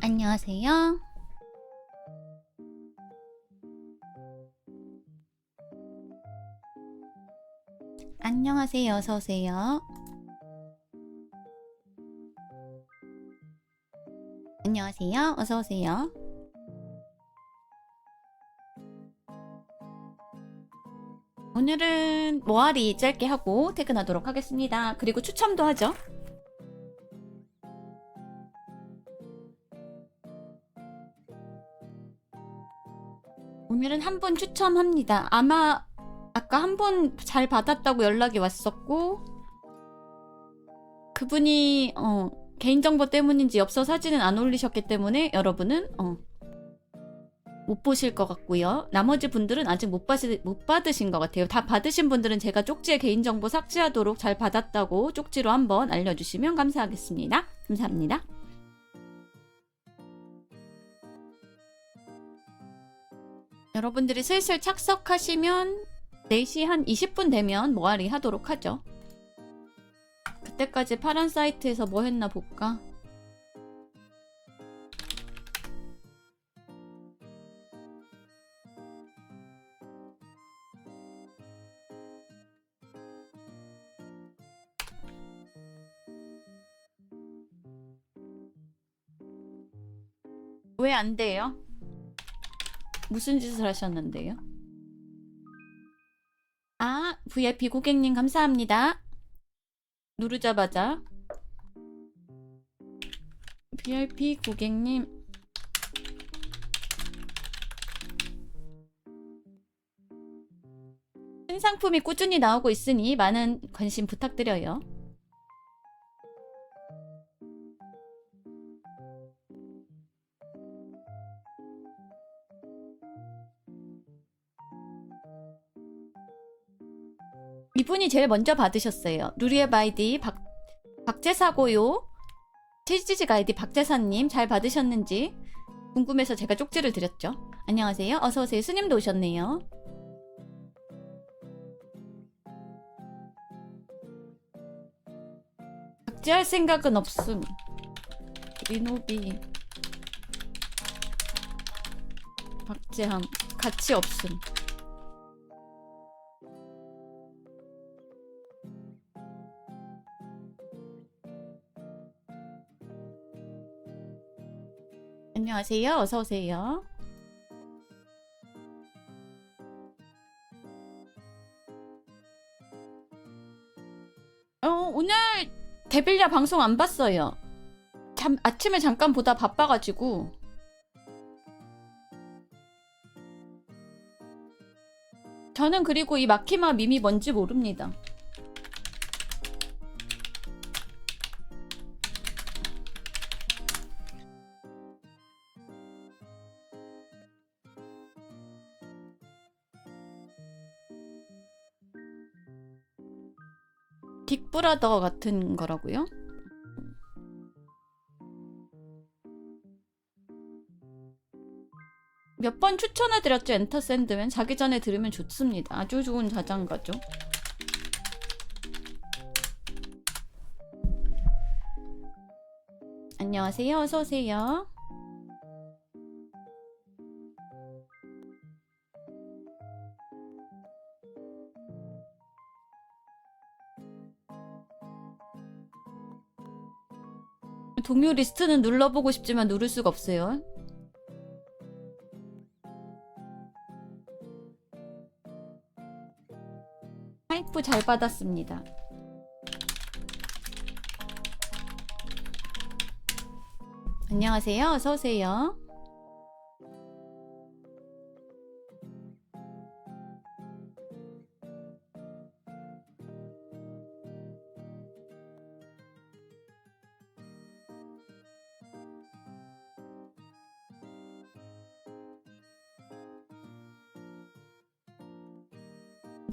안녕하세요. 안녕하세요. 어서오세요. 안녕하세요. 어서오세요. 오늘은 모아리 짧게 하고 퇴근하도록 하겠습니다. 그리고 추첨도 하죠. 오늘은 한 분 추첨합니다. 아마 아까 한 분 잘 받았다고 연락이 왔었고 그분이 개인정보 때문인지 엽서 사진은 안 올리셨기 때문에 여러분은 못 보실 것 같고요. 나머지 분들은 아직 못 받으신 것 같아요. 다 받으신 분들은 제가 쪽지에 개인정보 삭제하도록 잘 받았다고 쪽지로 한번 알려주시면 감사하겠습니다. 감사합니다. 여러분들이 슬슬 착석하시면 4시 한 20분 되면 모아리 하도록 하죠. 그때까지 파란 사이트에서 뭐 했나 볼까? 왜 안 돼요? 무슨 짓을 하셨는데요? 아, VIP 고객님 감사합니다. 누르자마자 VIP 고객님 신상품이 꾸준히 나오고 있으니 많은 관심 부탁드려요. 이분이 제일 먼저 받으셨어요. 루리앱 아이디 박재사고요. 치즈직 아이디 박재사님 잘 받으셨는지 궁금해서 제가 쪽지를 드렸죠. 안녕하세요. 어서오세요. 스님도 오셨네요. 박제할 생각은 없음. 리노비 박제함 가치 없음. 안녕하세요. 어서오세요. 오늘 데빌야 방송 안 봤어요. 아침에 잠깐 보다 바빠가지고. 저는 그리고 이 마키마 밈이 뭔지 모릅니다. 빅브라더 같은 거라고요? 몇 번 추천해드렸죠. 엔터 샌드맨 자기 전에 들으면 좋습니다. 아주 좋은 자장가죠. 안녕하세요. 어서오세요. 동료 리스트는 눌러보고 싶지만 누를 수가 없어요. 하이프 잘 받았습니다. 안녕하세요. 어서오세요.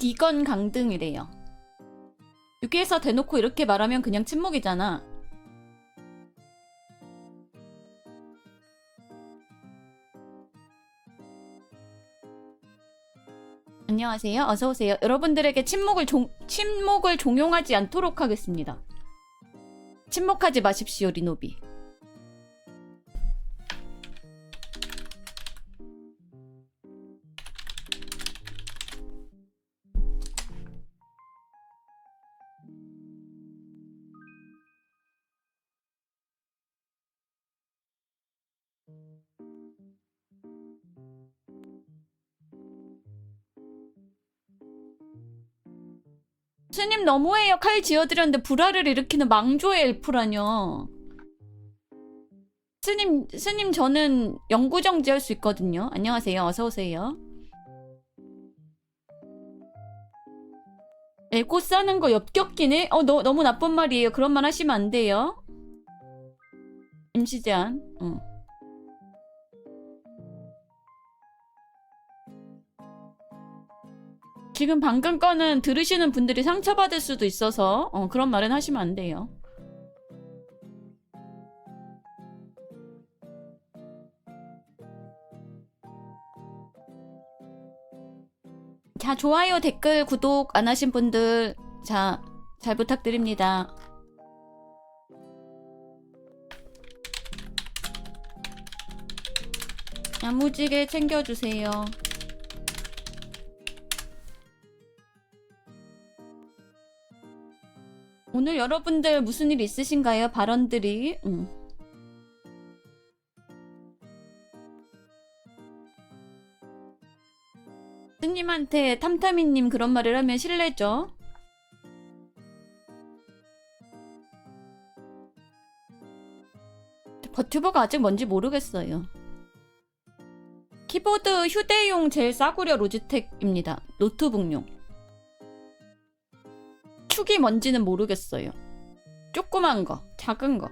니건 강등이래요. 여기에서 대놓고 이렇게 말하면 그냥 침묵이잖아. 안녕하세요. 어서오세요. 여러분들에게 침묵을 종용하지 않도록 하겠습니다. 침묵하지 마십시오, 리노비. 스님 너무해요. 칼 지어드렸는데 불화를 일으키는 망조의 엘프라뇨. 스님 저는 영구정지할 수 있거든요. 안녕하세요. 어서오세요. 에고 싸는 거 엽격기네? 너무 나쁜 말이에요. 그런 말 하시면 안 돼요. 임시 제한. 지금 방금 거는 들으시는 분들이 상처받을 수도 있어서 그런 말은 하시면 안 돼요. 자, 좋아요, 댓글, 구독 안 하신 분들 자, 잘 부탁드립니다. 야무지게 챙겨주세요. 오늘 여러분들 무슨 일 있으신가요? 발언들이. 스님한테 탐탐이님 그런 말을 하면 실례죠. 버튜버가 아직 뭔지 모르겠어요. 키보드 휴대용 제일 싸구려 로지텍입니다. 노트북용. 축이 뭔지는 모르겠어요. 조그만 거, 작은 거.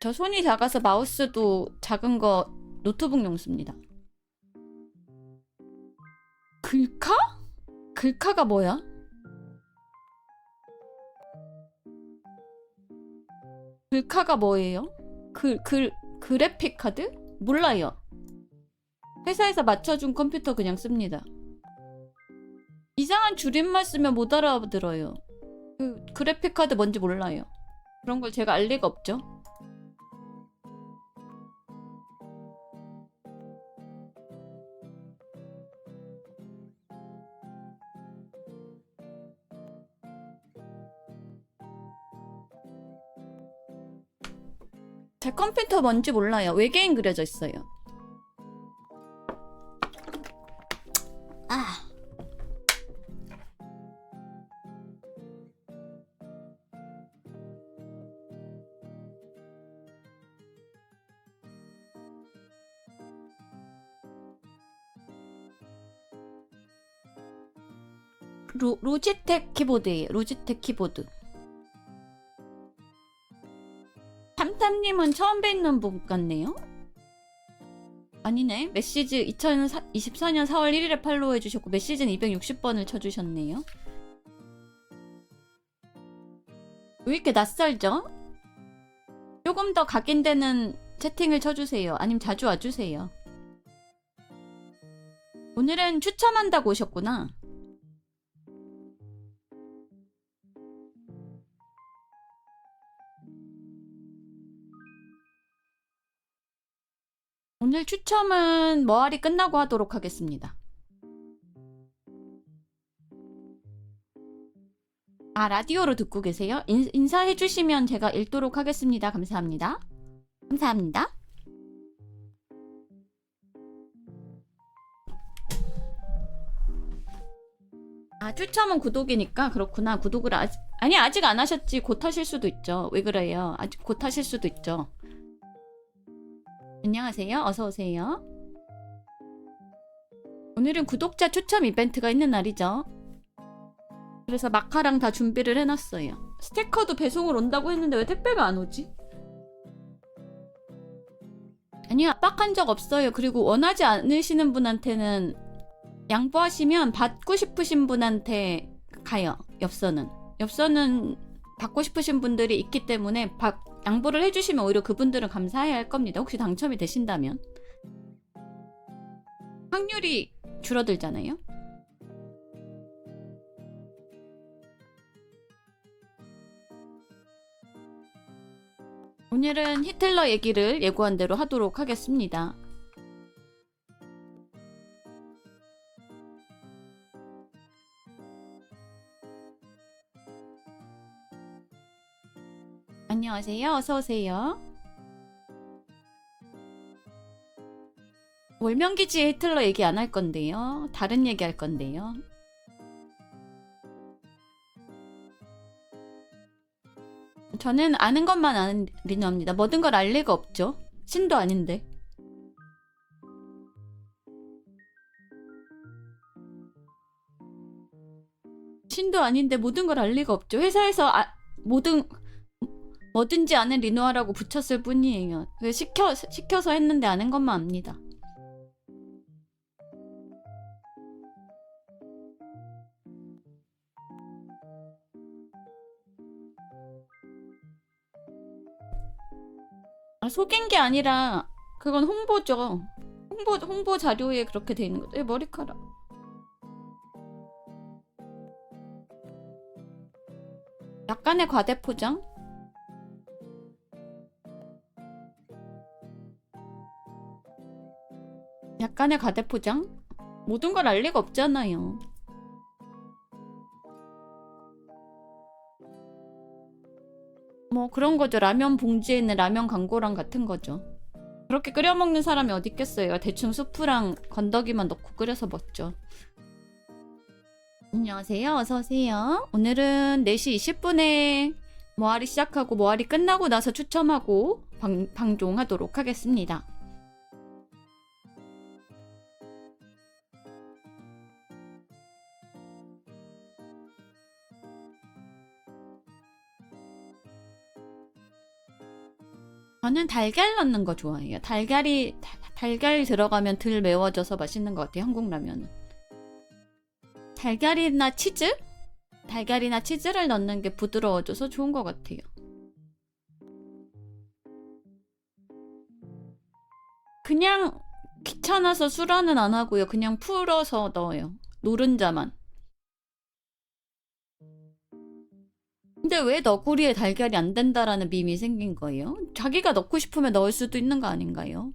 저 손이 작아서 마우스도 작은 거 노트북용 씁니다. 글카? 글카가 뭐야? 글카가 뭐예요? 그래픽 카드? 몰라요. 회사에서 맞춰준 컴퓨터 그냥 씁니다. 이상한 줄임말 쓰면 못 알아들어요. 그래픽 카드 뭔지 몰라요. 그런 걸 제가 알 리가 없죠. 제 컴퓨터 뭔지 몰라요. 외계인 그려져 있어요. 아. 로지텍 키보드예요. 로지텍 키보드. 탐탐님은 처음 뵙는 분 같네요? 아니네. 메시지 2024년 4월 1일에 팔로우 해주셨고 메시지는 260번을 쳐주셨네요. 왜 이렇게 낯설죠? 조금 더 각인되는 채팅을 쳐주세요. 아니면 자주 와주세요. 오늘은 추첨한다고 오셨구나. 오늘 추첨은 머아리 끝나고 하도록 하겠습니다. 아, 라디오로 듣고 계세요? 인사해주시면 제가 읽도록 하겠습니다. 감사합니다. 감사합니다. 아, 추첨은 구독이니까 그렇구나. 구독을 아직 안 하셨지. 곧 하실 수도 있죠. 왜 그래요? 아직 곧 하실 수도 있죠. 안녕하세요. 어서오세요. 오늘은 구독자 추첨 이벤트가 있는 날이죠. 그래서 마카랑 다 준비를 해놨어요. 스티커도 배송을 온다고 했는데 왜 택배가 안 오지? 아니요, 압박한 적 없어요. 그리고 원하지 않으시는 분한테는 양보하시면 받고 싶으신 분한테 가요. 엽서는 받고 싶으신 분들이 있기 때문에 양보를 해주시면 오히려 그분들은 감사해야 할 겁니다. 혹시 당첨이 되신다면 확률이 줄어들잖아요. 오늘은 히틀러 얘기를 예고한 대로 하도록 하겠습니다. 안녕하세요. 어서오세요. 월명기지의 히틀러 얘기 안 할 건데요. 다른 얘기 할 건데요. 저는 아는 것만 아는 리노입니다. 모든 걸 알 리가 없죠. 신도 아닌데. 신도 아닌데 모든 걸 알 리가 없죠. 회사에서 뭐든지 아는 리노아라고 붙였을 뿐이에요. 시켜서 했는데 아는 것만 압니다. 속인 게 아니라 그건 홍보죠. 홍보 자료에 그렇게 돼 있는 거죠. 머리카락. 약간의 과대 포장? 약간의 과대 포장? 모든 걸 알 리가 없잖아요. 뭐 그런 거죠. 라면 봉지에 있는 라면 광고랑 같은 거죠. 그렇게 끓여 먹는 사람이 어디 있겠어요. 대충 수프랑 건더기만 넣고 끓여서 먹죠. 안녕하세요. 어서오세요. 오늘은 4시 20분에 모아리 시작하고 모아리 끝나고 나서 추첨하고 방종하도록 하겠습니다. 저는 달걀 넣는 거 좋아해요. 달걀이 들어가면 덜 매워져서 맛있는 것 같아요. 한국 라면은. 달걀이나 치즈를 넣는 게 부드러워져서 좋은 것 같아요. 그냥 귀찮아서 수라는 안 하고요. 그냥 풀어서 넣어요. 노른자만. 근데 왜 너구리에 달걀이 안 된다라는 밈이 생긴 거예요? 자기가 넣고 싶으면 넣을 수도 있는 거 아닌가요?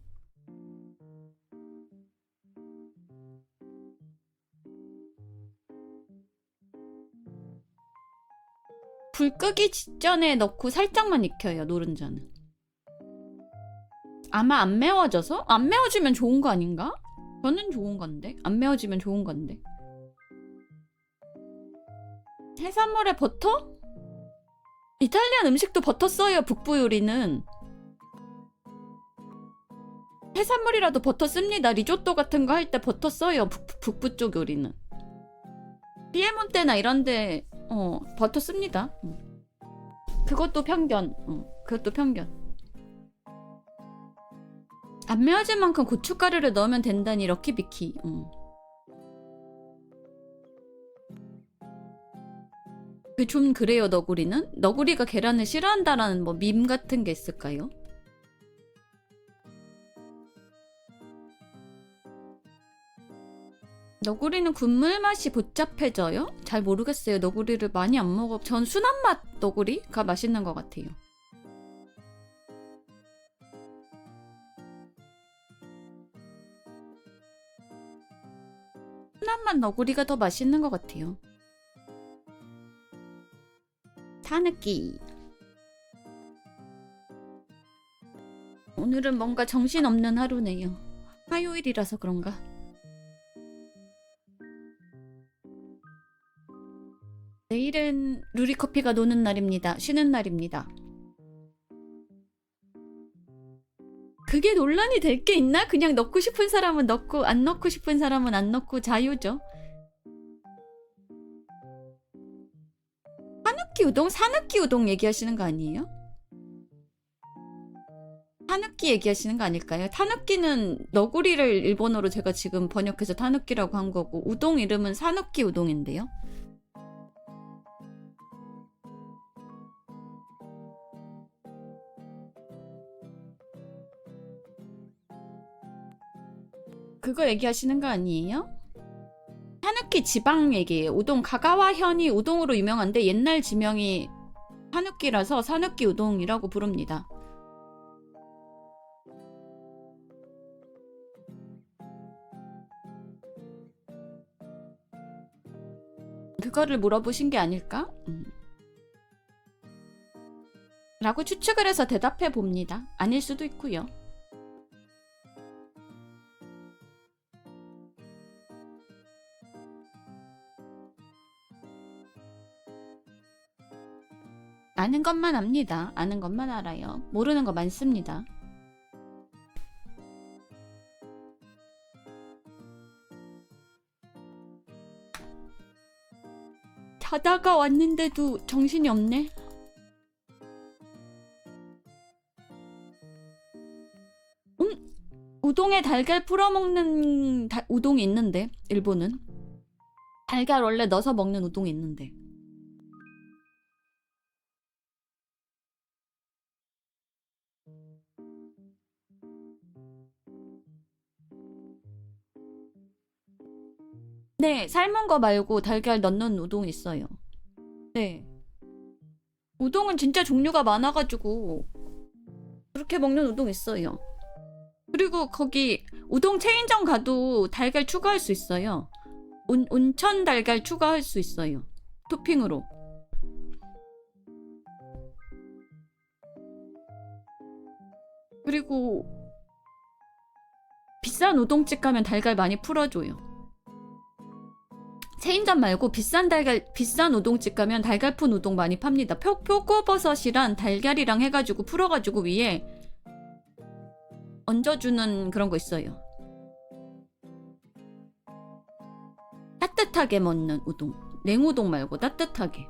불 끄기 직전에 넣고 살짝만 익혀요. 노른자는. 아마 안 매워져서? 안 매워지면 좋은 거 아닌가? 저는 좋은 건데. 안 매워지면 좋은 건데. 해산물에 버터? 이탈리안 음식도 버터 써요. 북부 요리는. 해산물이라도 버터 씁니다. 리조또 같은 거 할 때 버터 써요. 북부 쪽 요리는. 피에몬테나 이런데 버터 씁니다. 그것도 편견. 그것도 편견. 안 매워질 만큼 고춧가루를 넣으면 된다니 럭키비키. 좀 그래요. 너구리는? 너구리가 계란을 싫어한다라는 뭐 밈 같은 게 있을까요? 너구리는 국물 맛이 복잡해져요? 잘 모르겠어요. 너구리를 많이 안 먹어. 전 순한 맛 너구리가 맛있는 것 같아요. 순한 맛 너구리가 더 맛있는 것 같아요. 타느끼. 오늘은 뭔가 정신없는 하루네요. 화요일이라서 그런가? 내일은 루리커피가 노는 날입니다. 쉬는 날입니다. 그게 논란이 될 게 있나? 그냥 넣고 싶은 사람은 넣고 안 넣고 싶은 사람은 안 넣고 자유죠. 타느끼 우동? 사느끼 우동 얘기하시는 거 아니에요? 타느끼 얘기하시는 거 아닐까요? 타느끼는 너구리를 일본어로 제가 지금 번역해서 타느끼라고 한 거고 우동 이름은 사느끼 우동인데요. 그거 얘기하시는 거 아니에요? 타느끼 지방 얘기예요. 우동 가가와현이 우동으로 유명한데 옛날 지명이 타느끼라서 사느끼 우동이라고 부릅니다. 그거를 물어보신 게 아닐까? 라고 추측을 해서 대답해 봅니다. 아닐 수도 있고요. 아는 것만 압니다. 아는 것만 알아요. 모르는 거 많습니다. 자다가 왔는데도 정신이 없네. 우동에 달걀 풀어먹는 우동이 있는데, 일본은 달걀 원래 넣어서 먹는 우동이 있는데. 네, 삶은 거 말고 달걀 넣는 우동이 있어요. 네. 우동은 진짜 종류가 많아가지고 그렇게 먹는 우동 있어요. 그리고 거기 우동 체인점 가도 달걀 추가할 수 있어요. 온천 달걀 추가할 수 있어요. 토핑으로. 그리고 비싼 우동집 가면 달걀 많이 풀어줘요. 체인점 말고 비싼 우동집 가면 달걀 푼 우동 많이 팝니다. 표고버섯이랑 달걀이랑 해가지고 풀어가지고 위에 얹어주는 그런 거 있어요. 따뜻하게 먹는 우동. 냉우동 말고 따뜻하게.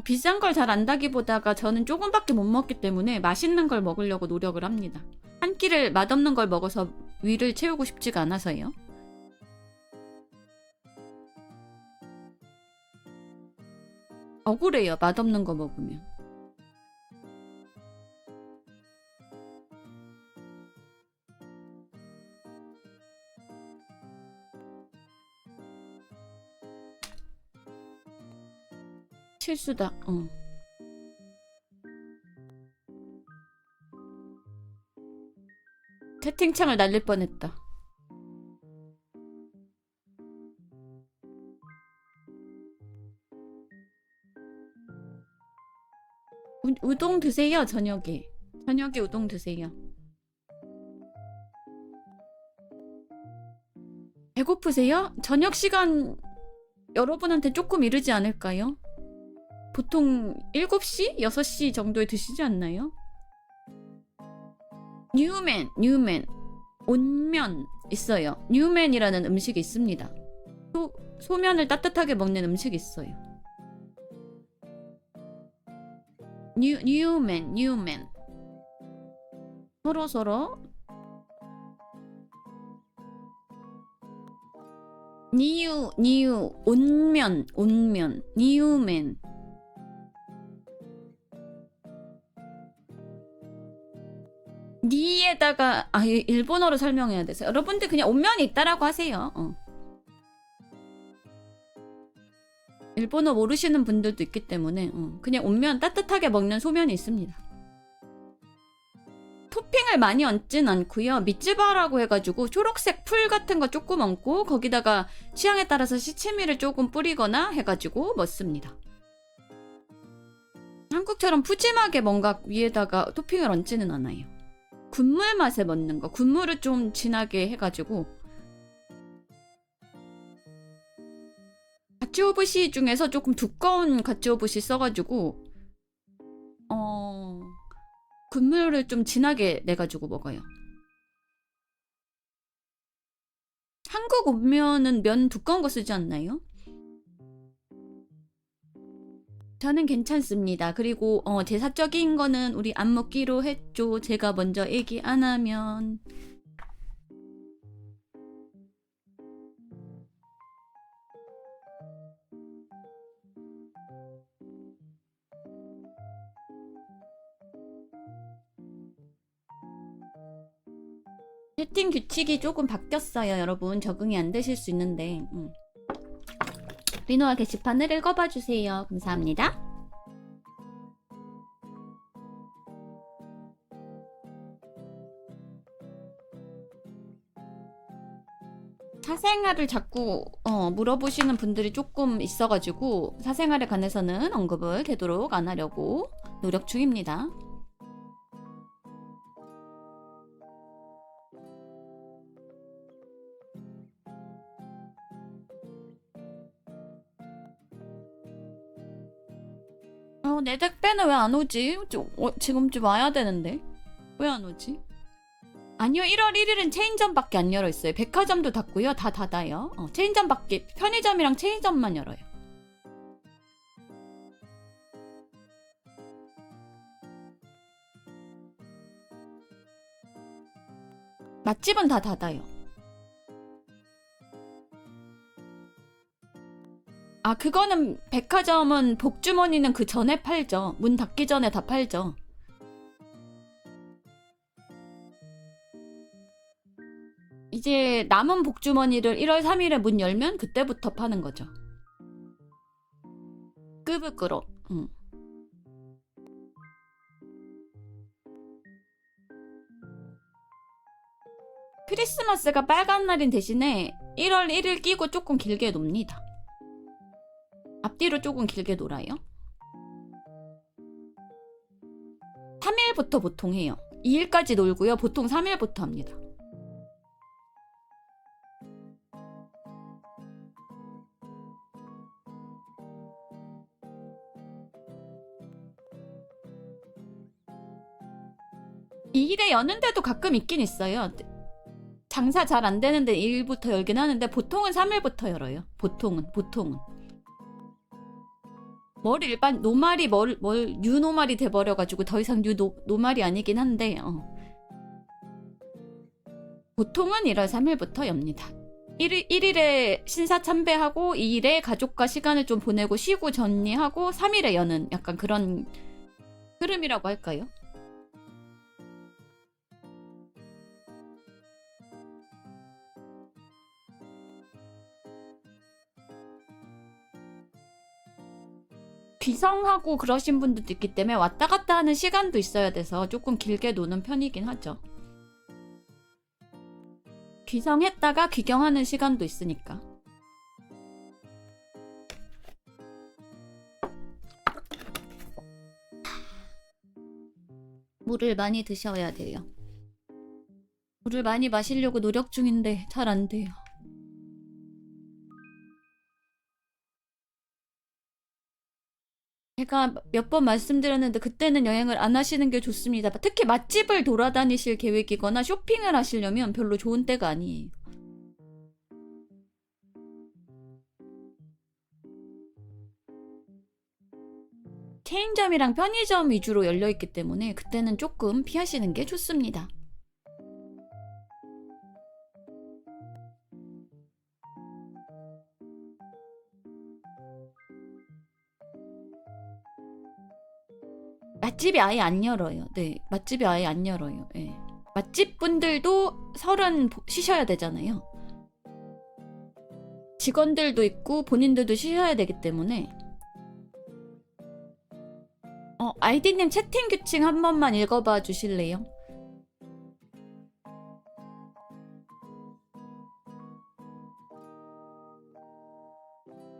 비싼 걸 잘 안다기보다가 저는 조금밖에 못 먹기 때문에 맛있는 걸 먹으려고 노력을 합니다. 한 끼를 맛없는 걸 먹어서 위를 채우고 싶지가 않아서요. 억울해요, 맛없는 거 먹으면. 실수다. 채팅창을 날릴 뻔했다. 우동 드세요, 저녁에. 저녁에 우동 드세요. 배고프세요? 저녁 시간 여러분한테 조금 이르지 않을까요? 보통 7시? 6시 정도에 드시지 않나요? 뉴맨. 온면 있어요. 뉴맨이라는 음식이 있습니다. 소면을 따뜻하게 먹는 음식이 있어요. 뉴맨. 서로. 온면. 뉴맨. 니에다가 일본어로 설명해야 돼서 여러분들 그냥 온면이 있다라고 하세요. 일본어 모르시는 분들도 있기 때문에 그냥 온면 따뜻하게 먹는 소면이 있습니다. 토핑을 많이 얹진 않고요. 미츠바라고 해가지고 초록색 풀 같은 거 조금 얹고 거기다가 취향에 따라서 시치미를 조금 뿌리거나 해가지고 먹습니다. 한국처럼 푸짐하게 뭔가 위에다가 토핑을 얹지는 않아요. 군물 맛에 먹는 거. 군물을 좀 진하게 해가지고. 가츠오부시 중에서 조금 두꺼운 가츠오부시 써가지고 군물을 좀 진하게 내가지고 먹어요. 한국 온면은 면 두꺼운 거 쓰지 않나요? 저는 괜찮습니다. 그리고 제사적인 거는 우리 안 먹기로 했죠. 제가 먼저 얘기 안 하면. 채팅 규칙이 조금 바뀌었어요. 여러분 적응이 안 되실 수 있는데 리노아 게시판을 읽어봐 주세요. 감사합니다. 사생활을 자꾸 물어보시는 분들이 조금 있어가지고 사생활에 관해서는 언급을 되도록 안 하려고 노력 중입니다. 내 택배는 왜 안 오지? 지금쯤 와야 되는데 왜 안 오지? 아니요, 1월 1일은 체인점밖에 안 열어 있어요. 백화점도 닫고요. 다 닫아요. 체인점밖에, 편의점이랑 체인점만 열어요. 맛집은 다 닫아요. 아, 그거는 백화점은 복주머니는 그 전에 팔죠. 문 닫기 전에 다 팔죠. 이제 남은 복주머니를 1월 3일에 문 열면 그때부터 파는 거죠. 끄부끄러. 크리스마스가 빨간 날인 대신에 1월 1일 끼고 조금 길게 놉니다. 앞뒤로 조금 길게 놀아요. 3일부터 보통 해요. 2일까지 놀고요. 보통 3일부터 합니다. 이 일에 여는데도 가끔 있긴 있어요. 장사 잘 안 되는데 2일부터 열긴 하는데 보통은 3일부터 열어요. 보통은. 머리 일반 노말이 유노말이 돼버려가지고 더 이상 노말이 아니긴 한데 보통은 1월 3일부터 엽니다. 1일에 신사 참배하고 2일에 가족과 시간을 좀 보내고 쉬고 정리하고 3일에 여는 약간 그런 흐름이라고 할까요? 귀성하고 그러신 분들도 있기 때문에 왔다 갔다 하는 시간도 있어야 돼서 조금 길게 노는 편이긴 하죠. 귀성했다가 귀경하는 시간도 있으니까. 물을 많이 드셔야 돼요. 물을 많이 마시려고 노력 중인데 잘 안 돼요. 제가 몇 번 말씀드렸는데 그때는 여행을 안 하시는 게 좋습니다. 특히 맛집을 돌아다니실 계획이거나 쇼핑을 하시려면 별로 좋은 때가 아니에요. 체인점이랑 편의점 위주로 열려있기 때문에 그때는 조금 피하시는 게 좋습니다. 맛집이 아예 안 열어요. 네, 맛집이 아예 안 열어요. 네. 맛집 분들도 설은 쉬셔야 되잖아요. 직원들도 있고 본인들도 쉬셔야 되기 때문에. 아이디님 채팅 규칙 한 번만 읽어봐 주실래요?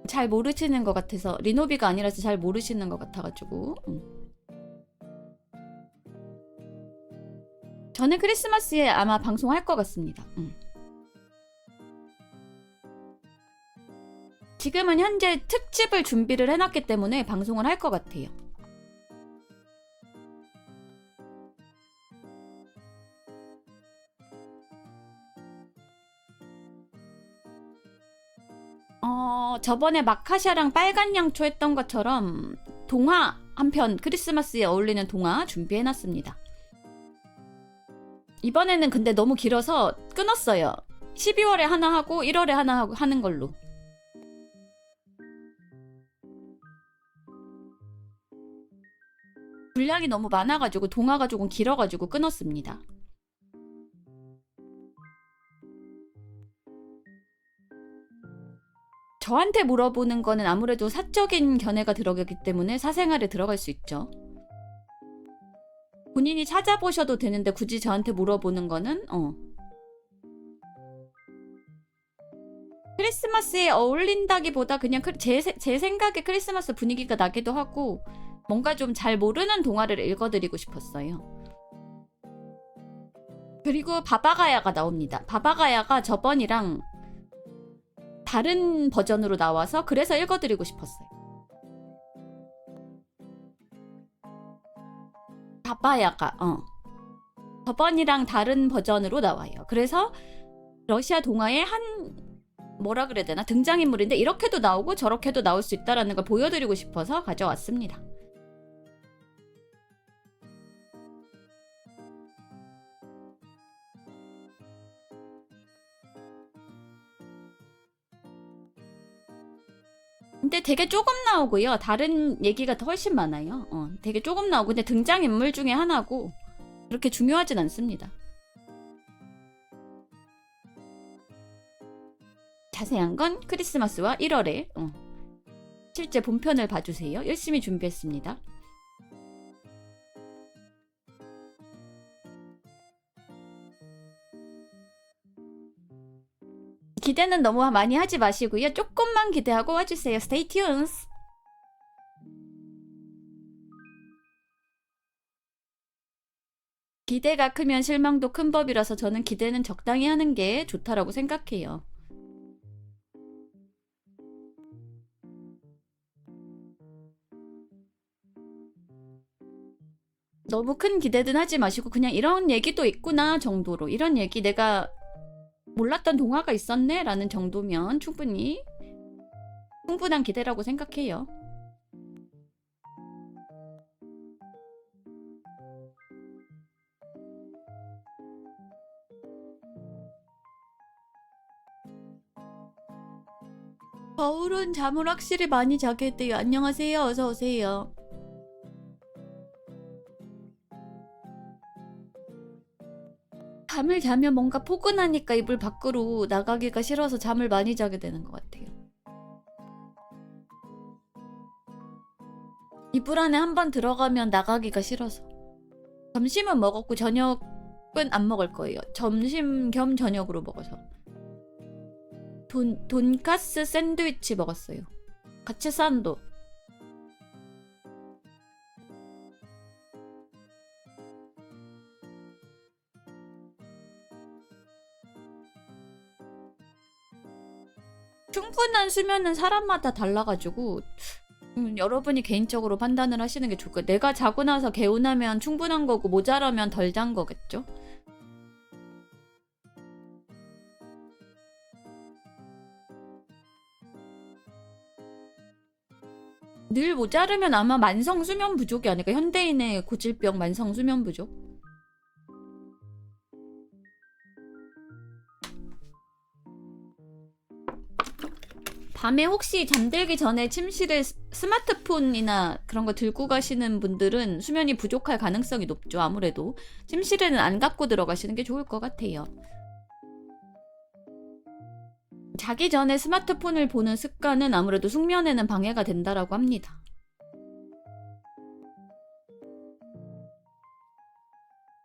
잘 모르시는 것 같아서, 리노비가 아니라서 잘 모르시는 것 같아가지고. 저는 크리스마스에 아마 방송할 것 같습니다. 지금은 현재 특집을 준비를 해놨기 때문에 방송을 할 것 같아요. 저번에 마카샤랑 빨간 양초 했던 것처럼 동화 한 편, 크리스마스에 어울리는 동화 준비해놨습니다. 이번에는 근데 너무 길어서 끊었어요. 12월에 하나 하고 1월에 하나 하는 걸로. 분량이 너무 많아가지고 동화가 조금 길어가지고 끊었습니다. 저한테 물어보는 거는 아무래도 사적인 견해가 들어가기 때문에 사생활에 들어갈 수 있죠. 본인이 찾아보셔도 되는데 굳이 저한테 물어보는 거는 크리스마스에 어울린다기보다 그냥 제 생각에 크리스마스 분위기가 나기도 하고 뭔가 좀 잘 모르는 동화를 읽어드리고 싶었어요. 그리고 바바가야가 나옵니다. 바바가야가 저번이랑 다른 버전으로 나와서 그래서 읽어드리고 싶었어요. 바바야가 저번이랑 다른 버전으로 나와요. 그래서 러시아 동화의 한 뭐라 그래야 되나 등장인물인데 이렇게도 나오고 저렇게도 나올 수 있다라는 걸 보여드리고 싶어서 가져왔습니다. 근데 되게 조금 나오고요. 다른 얘기가 더 훨씬 많아요. 되게 조금 나오고 근데 등장인물 중에 하나고 그렇게 중요하진 않습니다. 자세한 건 크리스마스와 1월에 실제 본편을 봐주세요. 열심히 준비했습니다. 기대는 너무 많이 하지 마시고요. 조금만 기대하고 와주세요. Stay tuned. 기대가 크면 실망도 큰 법이라서 저는 기대는 적당히 하는 게 좋다라고 생각해요. 너무 큰 기대는 하지 마시고 그냥 이런 얘기도 있구나 정도로 이런 얘기 내가 몰랐던 동화가 있었네 라는 정도면 충분한 기대라고 생각해요. 겨울은 잠을 확실히 많이 자게 돼요. 안녕하세요. 어서오세요. 잠을 자면 뭔가 포근하니까 이불 밖으로 나가기가 싫어서 잠을 많이 자게 되는 것 같아요. 이불 안에 한번 들어가면 나가기가 싫어서. 점심은 먹었고 저녁은 안 먹을 거예요. 점심 겸 저녁으로 먹어서. 돈가스 샌드위치 먹었어요. 같이 산도. 충분한 수면은 사람마다 달라가지고 여러분이 개인적으로 판단을 하시는 게 좋을 거예요. 내가 자고 나서 개운하면 충분한 거고 모자라면 덜 잔 거겠죠? 늘 모자르면 아마 만성 수면 부족이 아닐까. 현대인의 고질병 만성 수면 부족. 밤에 혹시 잠들기 전에 침실에 스마트폰이나 그런 거 들고 가시는 분들은 수면이 부족할 가능성이 높죠. 아무래도 침실에는 안 갖고 들어가시는 게 좋을 것 같아요. 자기 전에 스마트폰을 보는 습관은 아무래도 숙면에는 방해가 된다라고 합니다.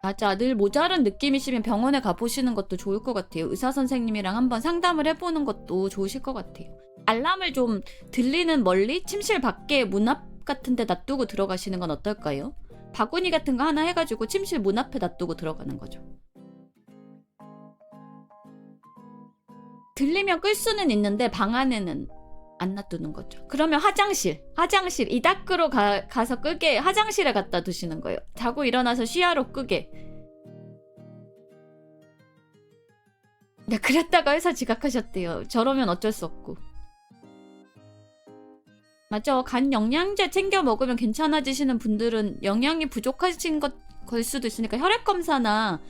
맞아. 늘 모자른 느낌이시면 병원에 가보시는 것도 좋을 것 같아요. 의사 선생님이랑 한번 상담을 해보는 것도 좋으실 것 같아요. 알람을 좀 들리는 멀리 침실 밖에 문 앞 같은 데 놔두고 들어가시는 건 어떨까요? 바구니 같은 거 하나 해가지고 침실 문 앞에 놔두고 들어가는 거죠. 들리면 끌 수는 있는데 방 안에는 안 놔두는 거죠. 그러면 화장실 이 닦으러 가서 끄게 화장실에 갖다 두시는 거예요. 자고 일어나서 쉬하로 끄게. 네, 그랬다가 회사 지각하셨대요. 저러면 어쩔 수 없고. 맞아. 간 영양제 챙겨 먹으면 괜찮아지시는 분들은 영양이 부족하신 걸 수도 있으니까 혈액 검사나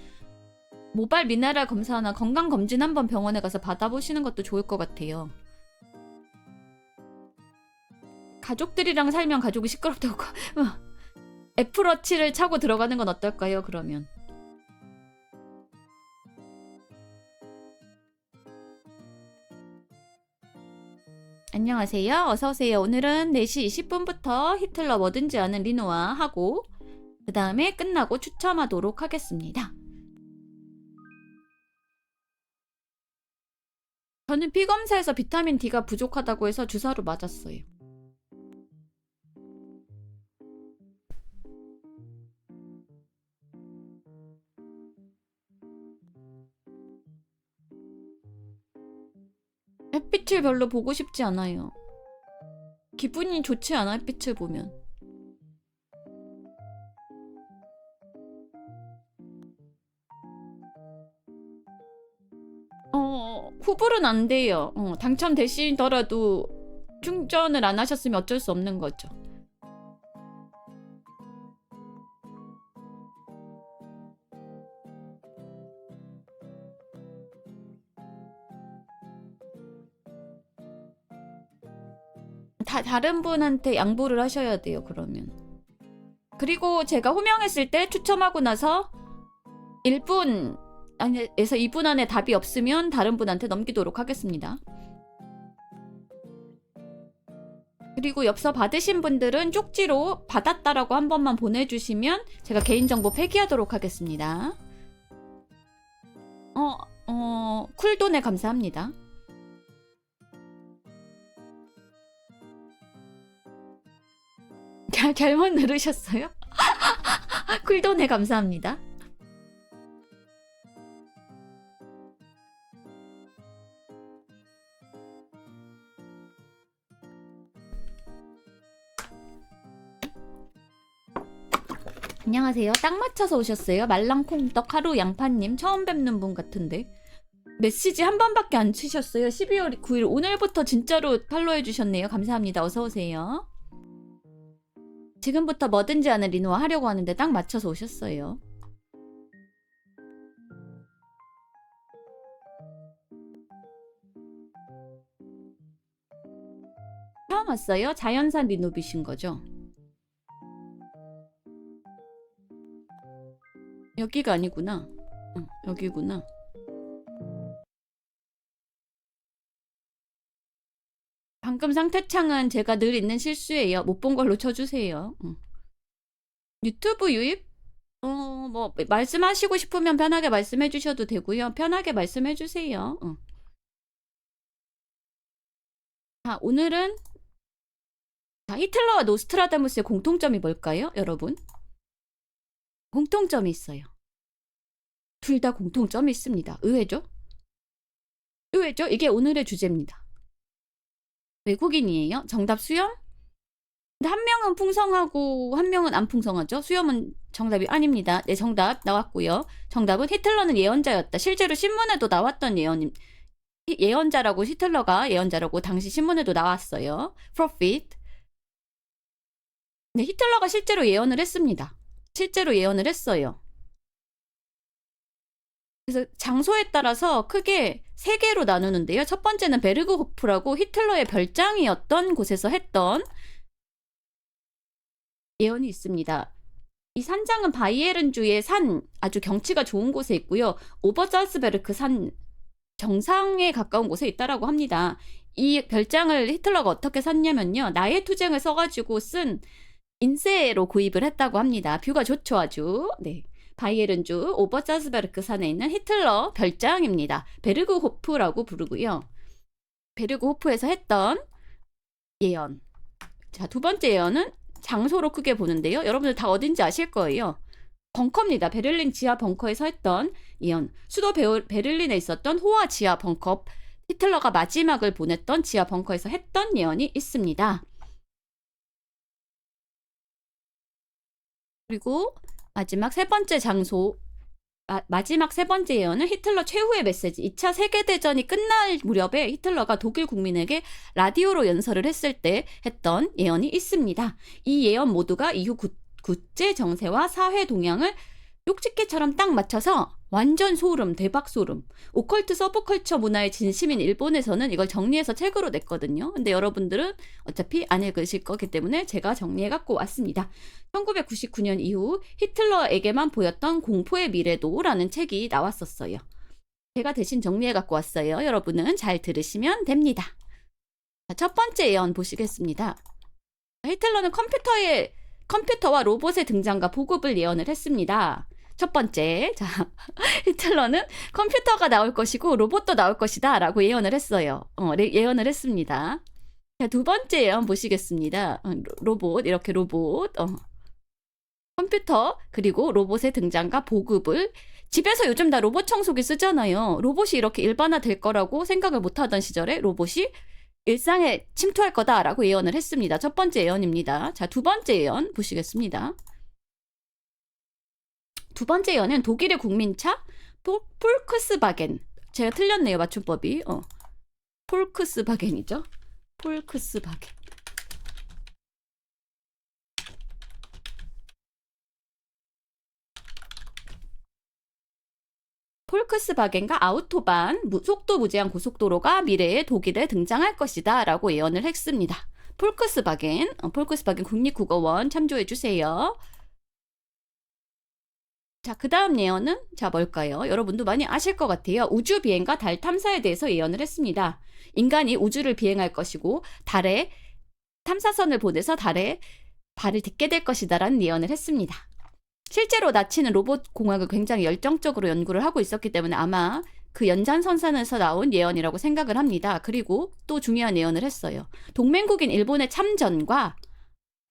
모발 미네랄 검사나 건강 검진 한번 병원에 가서 받아보시는 것도 좋을 것 같아요. 가족들이랑 살면 가족이 시끄럽다고 애플워치를 차고 들어가는 건 어떨까요? 그러면 안녕하세요. 어서오세요. 오늘은 4시 20분부터 히틀러 뭐든지 아는 리노아 하고 그 다음에 끝나고 추첨하도록 하겠습니다. 저는 피검사에서 비타민 D가 부족하다고 해서 주사로 맞았어요. 햇빛을 별로 보고 싶지 않아요. 기분이 좋지 않아, 햇빛을 보면. 후불은 안 돼요. 당첨되시더라도 충전을 안 하셨으면 어쩔 수 없는 거죠. 다른 분한테 양보를 하셔야 돼요, 그러면. 그리고 제가 호명했을 때 추첨하고 나서 1분 에서 2분 안에 답이 없으면 다른 분한테 넘기도록 하겠습니다. 그리고 엽서 받으신 분들은 쪽지로 받았다라고 한 번만 보내주시면 제가 개인정보 폐기하도록 하겠습니다. 쿨돈에 감사합니다. 잘못 누르셨어요? 쿨돈에 감사합니다. 안녕하세요. 딱 맞춰서 오셨어요. 말랑콩떡 하루 양파님 처음 뵙는 분 같은데 메시지 한 번밖에 안 치셨어요. 12월 9일 오늘부터 진짜로 팔로우해 주셨네요. 감사합니다. 어서 오세요. 지금부터 뭐든지 하는 리노와 하려고 하는데 딱 맞춰서 오셨어요. 처음 왔어요? 자연산 리노비신 거죠? 여기가 아니구나. 여기구나. 방금 상태창은 제가 늘 있는 실수예요. 못 본 걸로 쳐주세요. 유튜브 유입? 뭐 말씀하시고 싶으면 편하게 말씀해 주셔도 되고요. 편하게 말씀해 주세요. 자, 오늘은 히틀러와 노스트라다무스의 공통점이 뭘까요, 여러분? 공통점이 있어요. 둘 다 공통점이 있습니다. 의외죠? 의외죠? 이게 오늘의 주제입니다. 외국인이에요. 정답 수염? 근데 한 명은 풍성하고 한 명은 안 풍성하죠. 수염은 정답이 아닙니다. 네, 정답 나왔고요. 정답은 히틀러는 예언자였다. 실제로 신문에도 나왔던 예언자라고, 히틀러가 예언자라고 당시 신문에도 나왔어요. 프로핏. 네, 히틀러가 실제로 예언을 했습니다. 실제로 예언을 했어요. 그래서 장소에 따라서 크게 3개로 나누는데요. 첫 번째는 베르그호프라고 히틀러의 별장이었던 곳에서 했던 예언이 있습니다. 이 산장은 바이에른주의 산, 아주 경치가 좋은 곳에 있고요. 오버잘스베르크 산 정상에 가까운 곳에 있다라고 합니다. 이 별장을 히틀러가 어떻게 샀냐면요. 나의 투쟁을 써가지고 쓴 인쇄로 구입을 했다고 합니다. 뷰가 좋죠, 아주. 네. 바이에른주 오버잘스베르크 산에 있는 히틀러 별장입니다. 베르그호프라고 부르고요. 베르그호프에서 했던 예언. 자, 두 번째 예언은 장소로 크게 보는데요. 여러분들 다 어딘지 아실 거예요. 벙커입니다. 베를린 지하 벙커에서 했던 예언. 수도 베를린에 있었던 호화 지하 벙커. 히틀러가 마지막을 보냈던 지하 벙커에서 했던 예언이 있습니다. 그리고 마지막 세 번째 장소, 마지막 세 번째 예언은 히틀러 최후의 메시지. 2차 세계대전이 끝날 무렵에 히틀러가 독일 국민에게 라디오로 연설을 했을 때 했던 예언이 있습니다. 이 예언 모두가 이후 국제 정세와 사회 동향을 쪽집게처럼 딱 맞춰서 완전 소름, 대박 소름. 오컬트 서브컬처 문화의 진심인 일본에서는 이걸 정리해서 책으로 냈거든요. 근데 여러분들은 어차피 안 읽으실 거기 때문에 제가 정리해 갖고 왔습니다. 1999년 이후 히틀러에게만 보였던 공포의 미래도라는 책이 나왔었어요. 제가 대신 정리해 갖고 왔어요. 여러분은 잘 들으시면 됩니다. 자, 첫 번째 예언 보시겠습니다. 히틀러는 컴퓨터와 로봇의 등장과 보급을 예언을 했습니다. 첫 번째, 자, 히틀러는 컴퓨터가 나올 것이고 로봇도 나올 것이다 라고 예언을 했어요. 예언을 했습니다. 자, 두 번째 예언 보시겠습니다. 로봇, 이렇게 로봇, 컴퓨터 그리고 로봇의 등장과 보급을 집에서 요즘 다 로봇 청소기 쓰잖아요. 로봇이 이렇게 일반화 될 거라고 생각을 못 하던 시절에 로봇이 일상에 침투할 거다라고 예언을 했습니다. 첫 번째 예언입니다. 자, 두 번째 예언 보시겠습니다. 두 번째 예언은 독일의 국민차 폴크스바겐. 제가 틀렸네요, 맞춤법이. 폴크스바겐이죠. 폴크스바겐. 폴크스바겐과 아우토반 속도 무제한 고속도로가 미래의 독일에 등장할 것이다 라고 예언을 했습니다. 폴크스바겐 국립국어원 참조해주세요. 자, 그 다음 예언은 뭘까요? 여러분도 많이 아실 것 같아요. 우주 비행과 달 탐사에 대해서 예언을 했습니다. 인간이 우주를 비행할 것이고 달에 탐사선을 보내서 달에 발을 딛게 될 것이다 라는 예언을 했습니다. 실제로 나치는 로봇 공학을 굉장히 열정적으로 연구를 하고 있었기 때문에 아마 그 연장선상에서 나온 예언이라고 생각을 합니다. 그리고 또 중요한 예언을 했어요. 동맹국인 일본의 참전과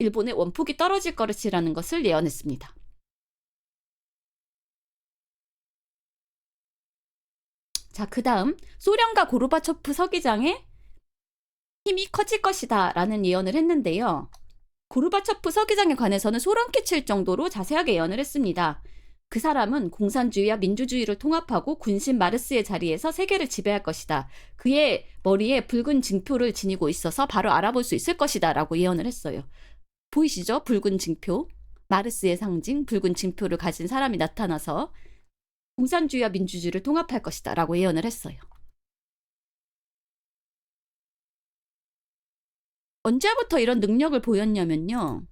일본의 원폭이 떨어질 것이라는 것을 예언했습니다. 자, 그 다음 소련과 고르바초프 서기장의 힘이 커질 것이다 라는 예언을 했는데요. 고르바초프 서기장에 관해서는 소름 끼칠 정도로 자세하게 예언을 했습니다. 그 사람은 공산주의와 민주주의를 통합하고 군신 마르스의 자리에서 세계를 지배할 것이다. 그의 머리에 붉은 징표를 지니고 있어서 바로 알아볼 수 있을 것이다 라고 예언을 했어요. 보이시죠? 붉은 징표. 마르스의 상징 붉은 징표를 가진 사람이 나타나서 공산주의와 민주주의를 통합할 것이다 라고 예언을 했어요. 언제부터 이런 능력을 보였냐면요.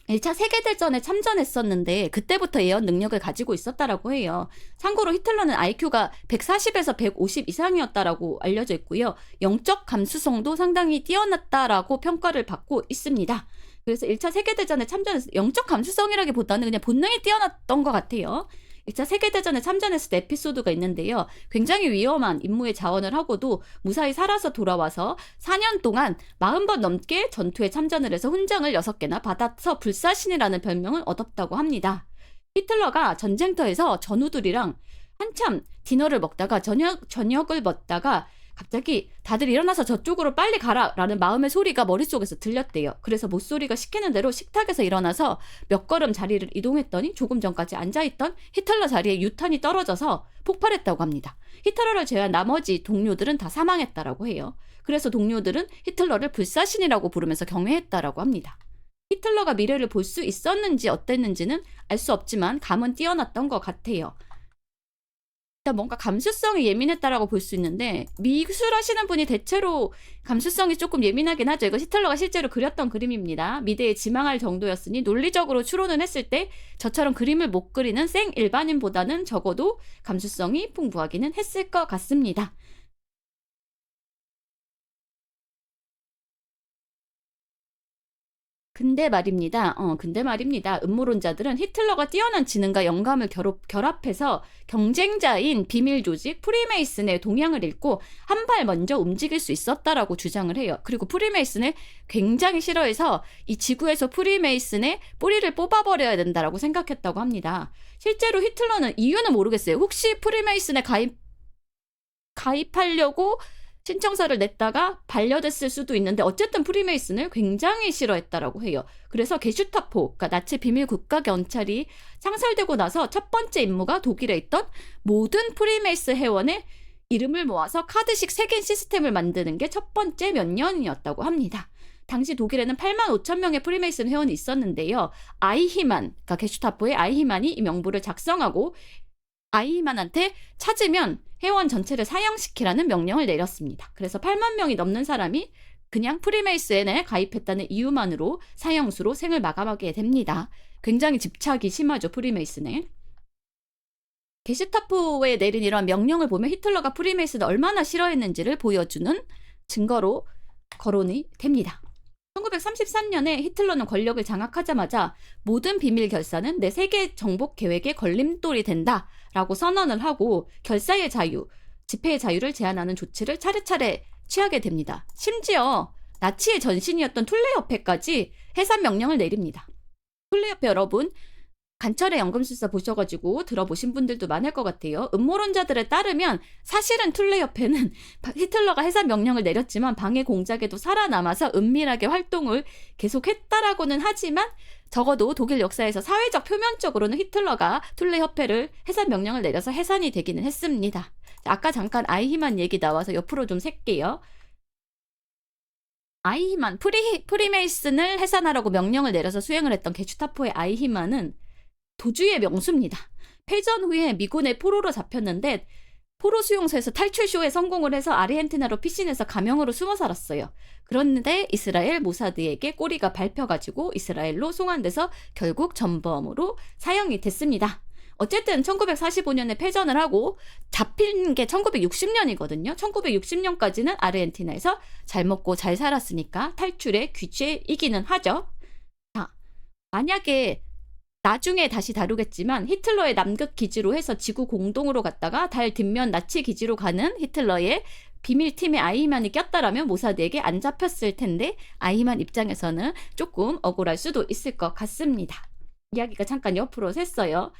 1차 세계대전에 참전했었는데 그때부터 예언 능력을 가지고 있었다라고 해요. 참고로 히틀러는 IQ가 140에서 150 이상이었다라고 알려져 있고요. 영적 감수성도 상당히 뛰어났다라고 평가를 받고 있습니다. 그래서 1차 세계대전에 참전해서 영적 감수성이라기보다는 그냥 본능이 뛰어났던 것 같아요. 2차 세계대전에 참전했을 때 에피소드가 있는데요. 굉장히 위험한 임무에 자원을 하고도 무사히 살아서 돌아와서 4년 동안 40번 넘게 전투에 참전을 해서 훈장을 6개나 받아서 불사신이라는 별명을 얻었다고 합니다. 히틀러가 전쟁터에서 전우들이랑 한참 디너를 먹다가 저녁을 먹다가 갑자기 다들 일어나서 저쪽으로 빨리 가라 라는 마음의 소리가 머릿속에서 들렸대요. 그래서 목소리가 시키는 대로 식탁에서 일어나서 몇 걸음 자리를 이동했더니 조금 전까지 앉아있던 히틀러 자리에 유탄이 떨어져서 폭발했다고 합니다. 히틀러를 제외한 나머지 동료들은 다 사망했다라고 해요. 그래서 동료들은 히틀러를 불사신이라고 부르면서 경외했다라고 합니다. 히틀러가 미래를 볼 수 있었는지 어땠는지는 알 수 없지만 감은 뛰어났던 것 같아요. 일단 뭔가 감수성이 예민했다라고 볼 수 있는데 미술하시는 분이 대체로 감수성이 조금 예민하긴 하죠. 이거 히틀러가 실제로 그렸던 그림입니다. 미대에 지망할 정도였으니 논리적으로 추론을 했을 때 저처럼 그림을 못 그리는 생 일반인보다는 적어도 감수성이 풍부하기는 했을 것 같습니다. 근데 말입니다. 음모론자들은 히틀러가 뛰어난 지능과 영감을 결합해서 경쟁자인 비밀 조직 프리메이슨의 동향을 읽고 한 발 먼저 움직일 수 있었다라고 주장을 해요. 그리고 프리메이슨을 굉장히 싫어해서 이 지구에서 프리메이슨의 뿌리를 뽑아버려야 된다라고 생각했다고 합니다. 실제로 히틀러는 이유는 모르겠어요. 혹시 프리메이슨에 가입하려고 신청서를 냈다가 반려됐을 수도 있는데 어쨌든 프리메이슨을 굉장히 싫어했다라고 해요. 그래서 게슈타포, 그러니까 나치 비밀 국가 경찰이 창설되고 나서 첫 번째 임무가 독일에 있던 모든 프리메이슨 회원의 이름을 모아서 카드식 색인 시스템을 만드는 게 첫 번째 면연이었다고 합니다. 당시 독일에는 8만 5천 명의 프리메이슨 회원이 있었는데요. 아이히만, 그러니까 게슈타포의 아이히만이 이 명부를 작성하고 아이히만한테 찾으면 회원 전체를 사형시키라는 명령을 내렸습니다. 그래서 8만 명이 넘는 사람이 그냥 프리메이슨에 가입했다는 이유만으로 사형수로 생을 마감하게 됩니다. 굉장히 집착이 심하죠, 프리메이슨에. 게슈타포에 내린 이러한 명령을 보면 히틀러가 프리메이슨을 얼마나 싫어했는지를 보여주는 증거로 거론이 됩니다. 1933년에 히틀러는 권력을 장악하자마자 모든 비밀 결사는 내 세계 정복 계획의 걸림돌이 된다라고 선언을 하고 결사의 자유, 집회의 자유를 제한하는 조치를 차례차례 취하게 됩니다. 심지어 나치의 전신이었던 툴레협회까지 해산 명령을 내립니다. 툴레협회 여러분, 관철의 연금술사 보셔가지고 들어보신 분들도 많을 것 같아요. 음모론자들에 따르면 사실은 툴레협회는 히틀러가 해산 명령을 내렸지만 방해 공작에도 살아남아서 은밀하게 활동을 계속했다라고는 하지만 적어도 독일 역사에서 사회적 표면적으로는 히틀러가 툴레협회를 해산 명령을 내려서 해산이 되기는 했습니다. 아까 잠깐 아이히만 얘기 나와서 옆으로 좀 셀게요. 아이히만, 프리메이슨을 해산하라고 명령을 내려서 수행을 했던 게슈타포의 아이히만은 도주의 명수입니다. 패전 후에 미군의 포로로 잡혔는데 포로 수용소에서 탈출쇼에 성공을 해서 아르헨티나로 피신해서 가명으로 숨어 살았어요. 그런데 이스라엘 모사드에게 꼬리가 밟혀가지고 이스라엘로 송환돼서 결국 전범으로 사형이 됐습니다. 어쨌든 1945년에 패전을 하고 잡힌 게 1960년이거든요. 1960년까지는 아르헨티나에서 잘 먹고 잘 살았으니까 탈출의 귀재이기는 하죠. 자, 만약에 나중에 다시 다루겠지만 히틀러의 남극 기지로 해서 지구 공동으로 갔다가 달 뒷면 나치 기지로 가는 히틀러의 비밀팀에 아이히만이 꼈다라면 모사드에게 안 잡혔을 텐데 아이히만 입장에서는 조금 억울할 수도 있을 것 같습니다. 이야기가 잠깐 옆으로 샜어요.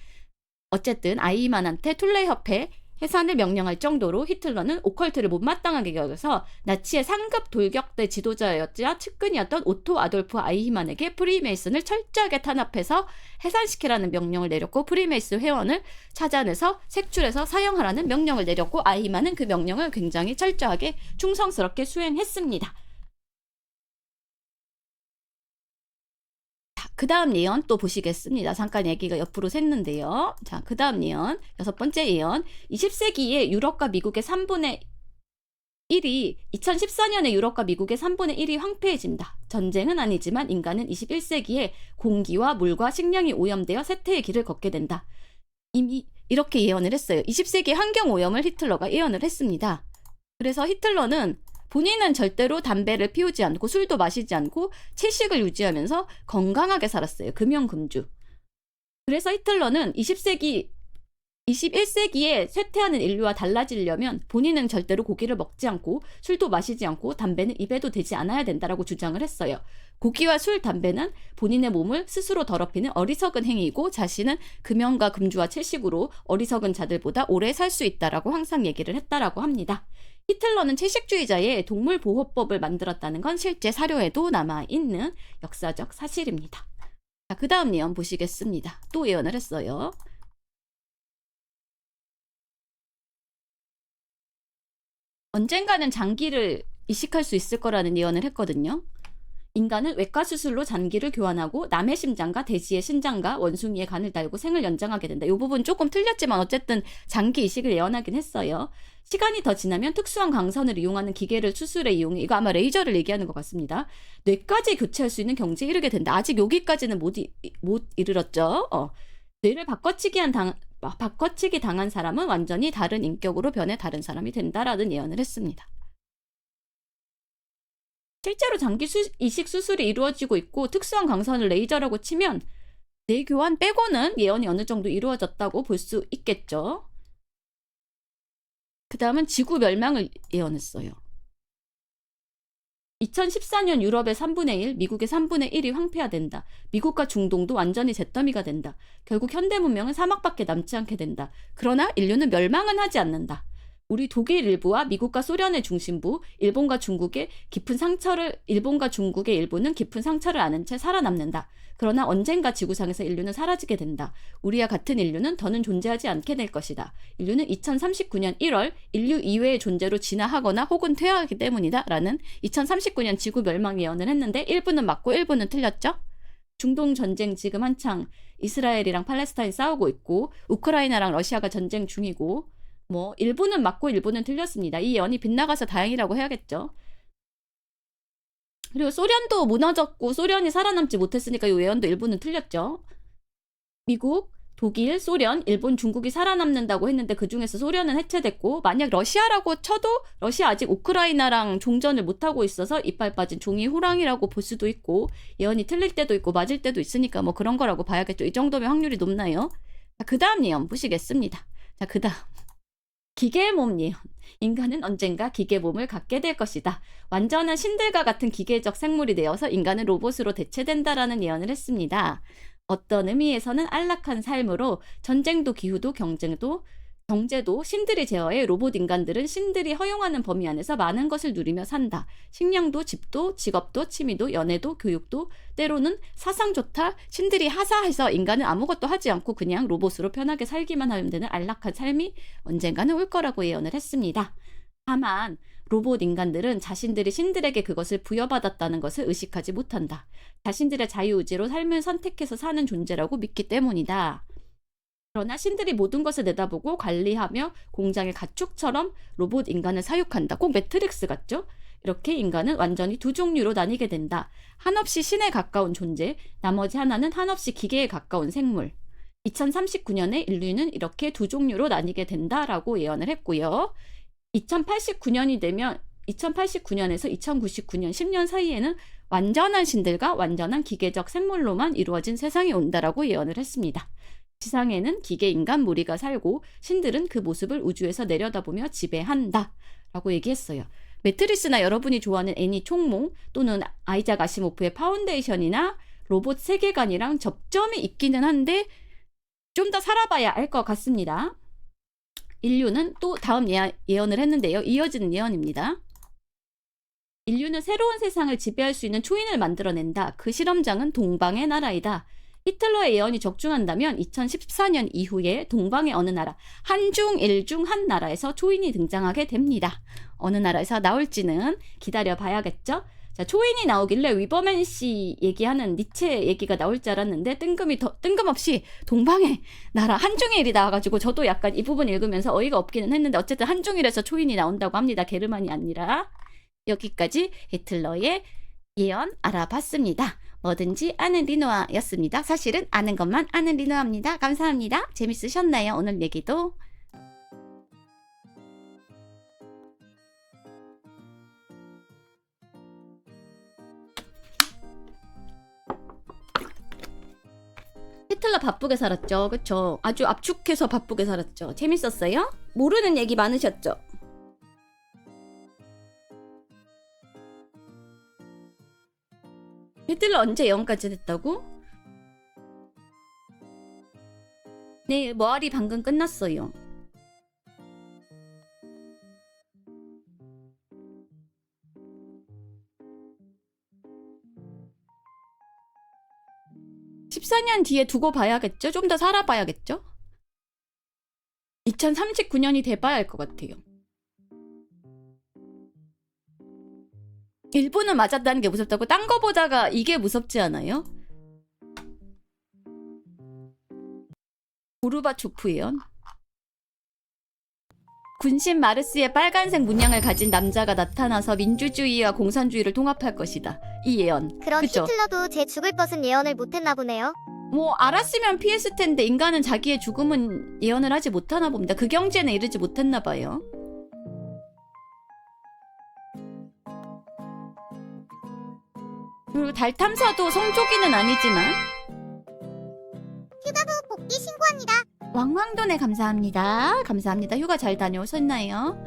어쨌든 아이히만한테 툴레협회 해산을 명령할 정도로 히틀러는 오컬트를 못마땅하게 여겨서 나치의 상급 돌격대 지도자였자 측근이었던 오토 아돌프 아이히만에게 프리메이슨을 철저하게 탄압해서 해산시키라는 명령을 내렸고 프리메이슨 회원을 찾아내서 색출해서 사형하라는 명령을 내렸고 아이히만은 그 명령을 굉장히 철저하게 충성스럽게 수행했습니다. 그 다음 예언 또 보시겠습니다. 잠깐 얘기가 옆으로 샜는데요. 자, 그 다음 예언, 6번째 예언. 20세기에 유럽과 미국의 3분의 1이 2014년에 유럽과 미국의 3분의 1이 황폐해진다. 전쟁은 아니지만 인간은 21세기에 공기와 물과 식량이 오염되어 쇠퇴의 길을 걷게 된다. 이미 이렇게 예언을 했어요. 20세기 환경 오염을 히틀러가 예언을 했습니다. 그래서 히틀러는 본인은 절대로 담배를 피우지 않고 술도 마시지 않고 채식을 유지하면서 건강하게 살았어요. 금연금주. 그래서 히틀러는 21세기에 쇠퇴하는 인류와 달라지려면 본인은 절대로 고기를 먹지 않고 술도 마시지 않고 담배는 입에도 대지 않아야 된다라고 주장을 했어요. 고기와 술, 담배는 본인의 몸을 스스로 더럽히는 어리석은 행위이고 자신은 금연과 금주와 채식으로 어리석은 자들보다 오래 살 수 있다라고 항상 얘기를 했다라고 합니다. 히틀러는 채식주의자의 동물보호법을 만들었다는 건 실제 사료에도 남아있는 역사적 사실입니다. 자, 그 다음 예언 보시겠습니다. 또 예언을 했어요. 언젠가는 장기를 이식할 수 있을 거라는 예언을 했거든요. 인간은 외과 수술로 장기를 교환하고 남의 심장과 돼지의 신장과 원숭이의 간을 달고 생을 연장하게 된다. 이 부분 조금 틀렸지만 어쨌든 장기 이식을 예언하긴 했어요. 시간이 더 지나면 특수한 광선을 이용하는 기계를 수술에 이용해, 이거 아마 레이저를 얘기하는 것 같습니다. 뇌까지 교체할 수 있는 경지에 이르게 된다. 아직 여기까지는 못 이르렀죠. 뇌를 바꿔치기 당한 사람은 완전히 다른 인격으로 변해 다른 사람이 된다라는 예언을 했습니다. 실제로 장기 이식 수술이 이루어지고 있고 특수한 광선을 레이저라고 치면 뇌 교환 빼고는 예언이 어느 정도 이루어졌다고 볼 수 있겠죠. 그 다음은 지구 멸망을 예언했어요. 2014년 유럽의 3분의 1, 미국의 3분의 1이 황폐화된다. 미국과 중동도 완전히 잿더미가 된다. 결국 현대 문명은 사막밖에 남지 않게 된다. 그러나 인류는 멸망은 하지 않는다. 우리 독일 일부와 미국과 소련의 중심부, 일본과 중국의 일부는 깊은 상처를 안은 채 살아남는다. 그러나 언젠가 지구상에서 인류는 사라지게 된다. 우리와 같은 인류는 더는 존재하지 않게 될 것이다. 인류는 2039년 1월 인류 이외의 존재로 진화하거나 혹은 퇴화하기 때문이다. 라는 2039년 지구 멸망 예언을 했는데 일부는 맞고 일부는 틀렸죠? 중동 전쟁 지금 한창 이스라엘이랑 팔레스타인 싸우고 있고 우크라이나랑 러시아가 전쟁 중이고 일부는 맞고 일부는 틀렸습니다. 이 예언이 빗나가서 다행이라고 해야겠죠. 그리고 소련도 무너졌고 소련이 살아남지 못했으니까 이 예언도 일부는 틀렸죠. 미국, 독일, 소련, 일본, 중국이 살아남는다고 했는데 그중에서 소련은 해체됐고 만약 러시아라고 쳐도 러시아 아직 우크라이나랑 종전을 못하고 있어서 이빨 빠진 종이 호랑이라고 볼 수도 있고 예언이 틀릴 때도 있고 맞을 때도 있으니까 그런 거라고 봐야겠죠. 이 정도면 확률이 높나요? 자, 그 다음 예언 보시겠습니다. 자, 그 다음. 기계의 몸 예언. 인간은 언젠가 기계 몸을 갖게 될 것이다. 완전한 신들과 같은 기계적 생물이 되어서 인간은 로봇으로 대체된다라는 예언을 했습니다. 어떤 의미에서는 안락한 삶으로 전쟁도 기후도 경제도 신들이 제어해 로봇 인간들은 신들이 허용하는 범위 안에서 많은 것을 누리며 산다. 식량도 집도 직업도 취미도 연애도 교육도 때로는 사상조차 신들이 하사해서 인간은 아무것도 하지 않고 그냥 로봇으로 편하게 살기만 하면 되는 안락한 삶이 언젠가는 올 거라고 예언을 했습니다. 다만 로봇 인간들은 자신들이 신들에게 그것을 부여받았다는 것을 의식하지 못한다. 자신들의 자유의지로 삶을 선택해서 사는 존재라고 믿기 때문이다. 그러나 신들이 모든 것을 내다보고 관리하며 공장의 가축처럼 로봇 인간을 사육한다. 꼭 매트릭스 같죠? 이렇게 인간은 완전히 두 종류로 나뉘게 된다. 한없이 신에 가까운 존재, 나머지 하나는 한없이 기계에 가까운 생물. 2039년에 인류는 이렇게 두 종류로 나뉘게 된다라고 예언을 했고요. 2089년에서 2099년 10년 사이에는 완전한 신들과 완전한 기계적 생물로만 이루어진 세상이 온다라고 예언을 했습니다. 지상에는 기계 인간 무리가 살고 신들은 그 모습을 우주에서 내려다보며 지배한다 라고 얘기했어요. 매트리스나 여러분이 좋아하는 애니 총몽 또는 아이작 아시모프의 파운데이션이나 로봇 세계관이랑 접점이 있기는 한데 좀 더 살아봐야 알 것 같습니다. 인류는 또 다음 예언을 했는데요. 이어지는 예언입니다. 인류는 새로운 세상을 지배할 수 있는 초인을 만들어낸다. 그 실험장은 동방의 나라이다. 히틀러의 예언이 적중한다면 2014년 이후에 동방의 어느 나라, 한중, 일중 한 나라에서 초인이 등장하게 됩니다. 어느 나라에서 나올지는 기다려봐야겠죠? 자, 초인이 나오길래 위버맨 씨 얘기하는 니체 얘기가 나올 줄 알았는데 뜬금없이 동방의 나라 한중의 일이 나와가지고 저도 약간 이 부분 읽으면서 어이가 없기는 했는데 어쨌든 한중일에서 초인이 나온다고 합니다. 게르만이 아니라. 여기까지 히틀러의 예언 알아봤습니다. 뭐든지 아는 리노아였습니다. 사실은 아는 것만 아는 리노아입니다. 감사합니다. 재밌으셨나요? 오늘 얘기도. 히틀러 바쁘게 살았죠. 그쵸? 아주 압축해서 바쁘게 살았죠. 재밌었어요? 모르는 얘기 많으셨죠? 히틀러 언제 예언까지 됐다고? 네, 머알이 방금 끝났어요. (14년) 뒤에 두고 봐야겠죠? 좀 더 살아봐야겠죠? 2039년이 돼봐야 할 것 같아요. 일본은 맞았다는 게 무섭다고? 딴 거 보다가 이게 무섭지 않아요? 고르바초프 예언? 군신 마르스의 빨간색 문양을 가진 남자가 나타나서 민주주의와 공산주의를 통합할 것이다. 이 예언. 그럼 그쵸? 히틀러도 제 죽을 것은 예언을 못했나 보네요. 뭐 알았으면 피했을 텐데 인간은 자기의 죽음은 예언을 하지 못하나 봅니다. 그 경지에는 이르지 못했나 봐요. 그리고 달 탐사도 성조기는 아니지만 휴가부 복귀 신고합니다. 왕왕돈에 감사합니다. 감사합니다. 휴가 잘 다녀오셨나요?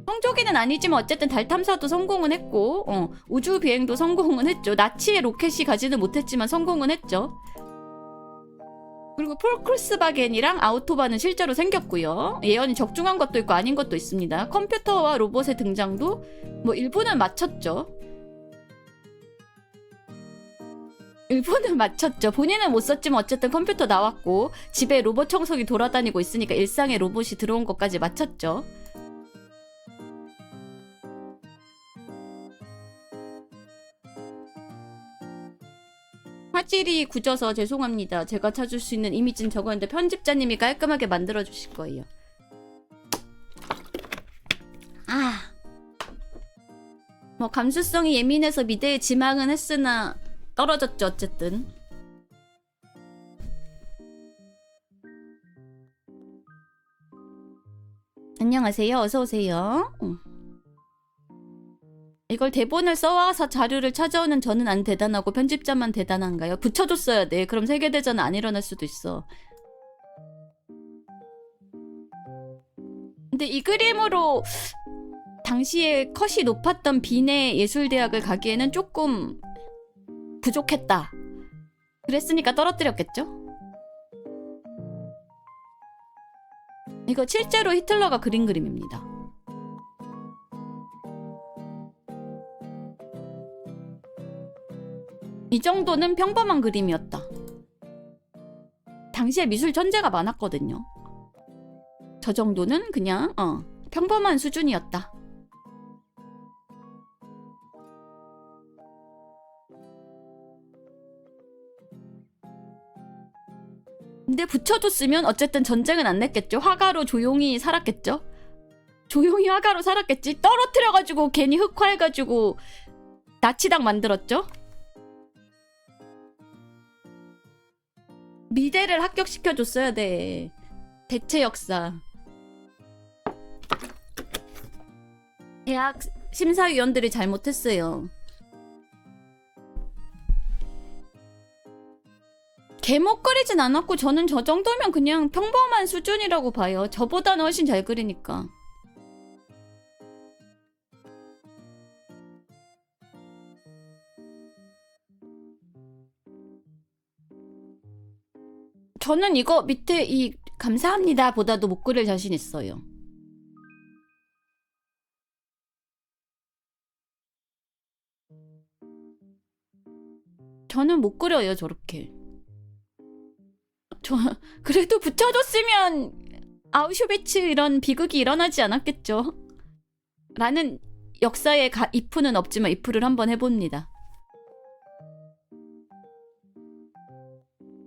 성조기는 아니지만 어쨌든 달 탐사도 성공은 했고 우주 비행도 성공은 했죠. 나치의 로켓이 가지는 못했지만 성공은 했죠. 그리고 폴크스바겐이랑 아우토바는 실제로 생겼고요. 예언이 적중한 것도 있고 아닌 것도 있습니다. 컴퓨터와 로봇의 등장도 뭐 일부는 맞췄죠. 일부는 맞췄죠. 본인은 못 썼지만 어쨌든 컴퓨터 나왔고 집에 로봇 청소기 돌아다니고 있으니까 일상에 로봇이 들어온 것까지 맞췄죠. 화질이 굳어서 죄송합니다. 제가 찾을 수 있는 이미지는 적었는데 편집자님이 깔끔하게 만들어 주실 거예요. 뭐 감수성이 예민해서 미대에 지망은 했으나 떨어졌죠. 어쨌든 안녕하세요. 어서오세요. 이걸 대본을 써와서 자료를 찾아오는 저는 안 대단하고 편집자만 대단한가요? 붙여줬어야 돼. 그럼 세계대전 안 일어날 수도 있어. 근데 이 그림으로 당시에 컷이 높았던 비내 예술대학을 가기에는 조금 부족했다. 그랬으니까 떨어뜨렸겠죠? 이거 실제로 히틀러가 그린 그림입니다. 이 정도는 평범한 그림이었다. 당시에 미술 천재가 많았거든요. 저 정도는 그냥 평범한 수준이었다. 근데 붙여줬으면 어쨌든 전쟁은 안 냈겠죠. 화가로 조용히 살았겠죠. 조용히 화가로 살았겠지. 떨어뜨려가지고 괜히 흑화해가지고 나치당 만들었죠. 미대를 합격시켜줬어야 돼. 대체 역사. 대학 심사위원들이 잘못했어요. 개못 그리진 않았고 저는 저 정도면 그냥 평범한 수준이라고 봐요. 저보다는 훨씬 잘 그리니까. 저는 이거 밑에 이 감사합니다 보다도 못 그릴 자신 있어요. 저는 못 그려요 저렇게. 그래도 붙여줬으면 아우슈비츠 이런 비극이 일어나지 않았겠죠. 라는 역사의 이프는 없지만 이프를 한번 해봅니다.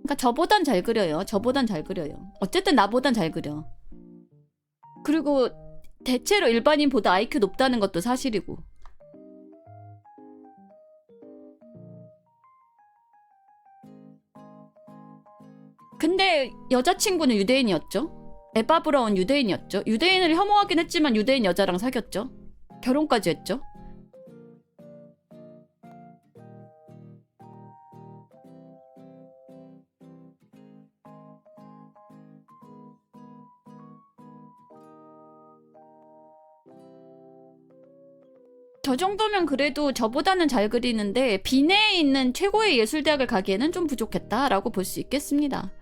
그러니까 저보단 잘 그려요. 저보단 잘 그려요. 어쨌든 나보단 잘 그려. 그리고 대체로 일반인보다 IQ 높다는 것도 사실이고. 근데 여자친구는 유대인이었죠. 에바 브라운 유대인이었죠. 유대인을 혐오하긴 했지만 유대인 여자랑 사귀었죠. 결혼까지 했죠. 저 정도면 그래도 저보다는 잘 그리는데 비내에 있는 최고의 예술대학을 가기에는 좀 부족했다라고 볼 수 있겠습니다.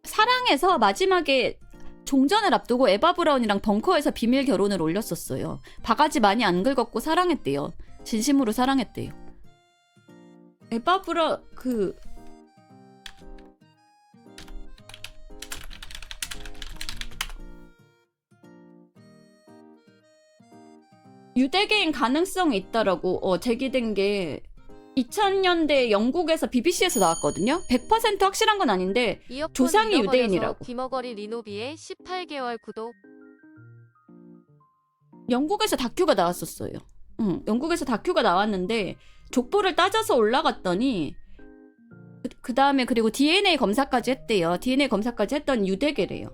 사랑에서 마지막에 종전을 앞두고 에바 브라운이랑 벙커에서 비밀 결혼을 올렸었어요. 바가지 많이 안 긁었고 사랑했대요. 진심으로 사랑했대요. 에바 브라 유대계인 가능성이 있다라고 제기된 게 2000년대 영국에서 BBC에서 나왔거든요. 100% 확실한 건 아닌데 조상이 유대인이라고. 귀머거리 리노비의 18개월 구독. 영국에서 다큐가 나왔었어요. 영국에서 다큐가 나왔는데 족보를 따져서 올라갔더니 그 다음에 그리고 DNA 검사까지 했대요. DNA 검사까지 했던 유대계래요.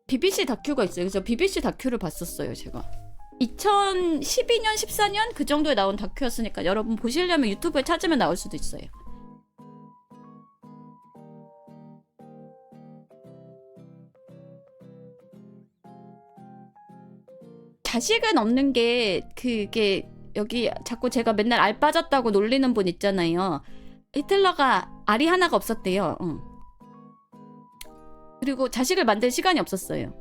BBC 다큐가 있어요. 그래서 BBC 다큐를 봤었어요, 제가. 2012년, 14년 그 정도에 나온 다큐였으니까 여러분 보시려면 유튜브에 찾으면 나올 수도 있어요. 자식은 없는 게 그게 여기 자꾸 제가 맨날 알 빠졌다고 놀리는 분 있잖아요. 히틀러가 알이 하나가 없었대요. 그리고 자식을 만들 시간이 없었어요.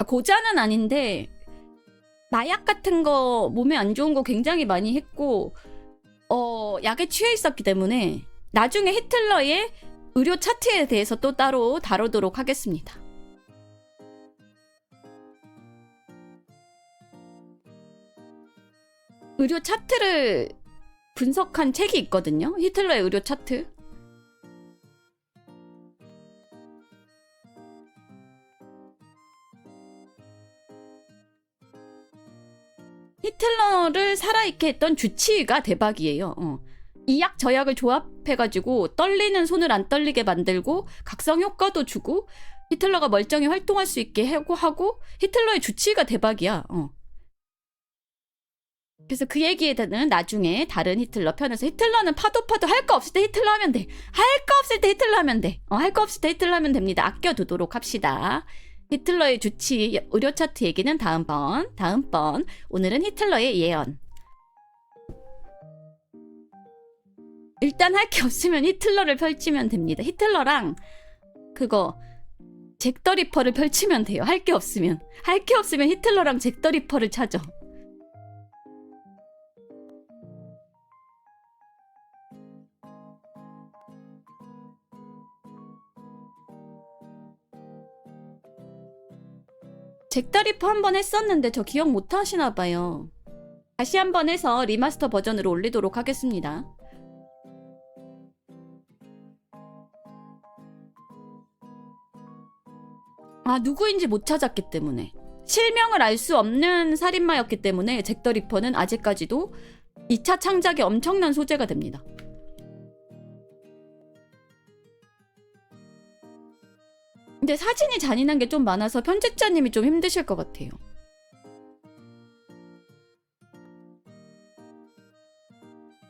고자는 아닌데 마약 같은 거 몸에 안 좋은 거 굉장히 많이 했고 약에 취해 있었기 때문에 나중에 히틀러의 의료 차트에 대해서 또 따로 다루도록 하겠습니다. 의료 차트를 분석한 책이 있거든요. 히틀러의 의료 차트. 히틀러를 살아있게 했던 주치의가 대박이에요. 이 약 저 약을 조합해가지고 떨리는 손을 안 떨리게 만들고 각성 효과도 주고 히틀러가 멀쩡히 활동할 수 있게 하고 히틀러의 주치의가 대박이야. 그래서 그 얘기에는 나중에 다른 히틀러 편에서 히틀러는 파도 할 거 없을 때 히틀러 하면 돼. 할 거 없을 때 히틀러 하면 돼. 할 거 없을 때 히틀러 하면 됩니다. 아껴두도록 합시다. 히틀러의 주치 의료 차트 얘기는 다음번. 오늘은 히틀러의 예언. 일단 할 게 없으면 히틀러를 펼치면 됩니다. 히틀러랑 그거 잭 더 리퍼를 펼치면 돼요. 할 게 없으면 히틀러랑 잭 더 리퍼를 찾아. 잭 더 리퍼 한 번 했었는데 저 기억 못 하시나 봐요. 다시 한 번 해서 리마스터 버전으로 올리도록 하겠습니다. 누구인지 못 찾았기 때문에. 실명을 알 수 없는 살인마였기 때문에 잭 더 리퍼는 아직까지도 2차 창작에 엄청난 소재가 됩니다. 근데 사진이 잔인한 게 좀 많아서 편집자님이 좀 힘드실 것 같아요.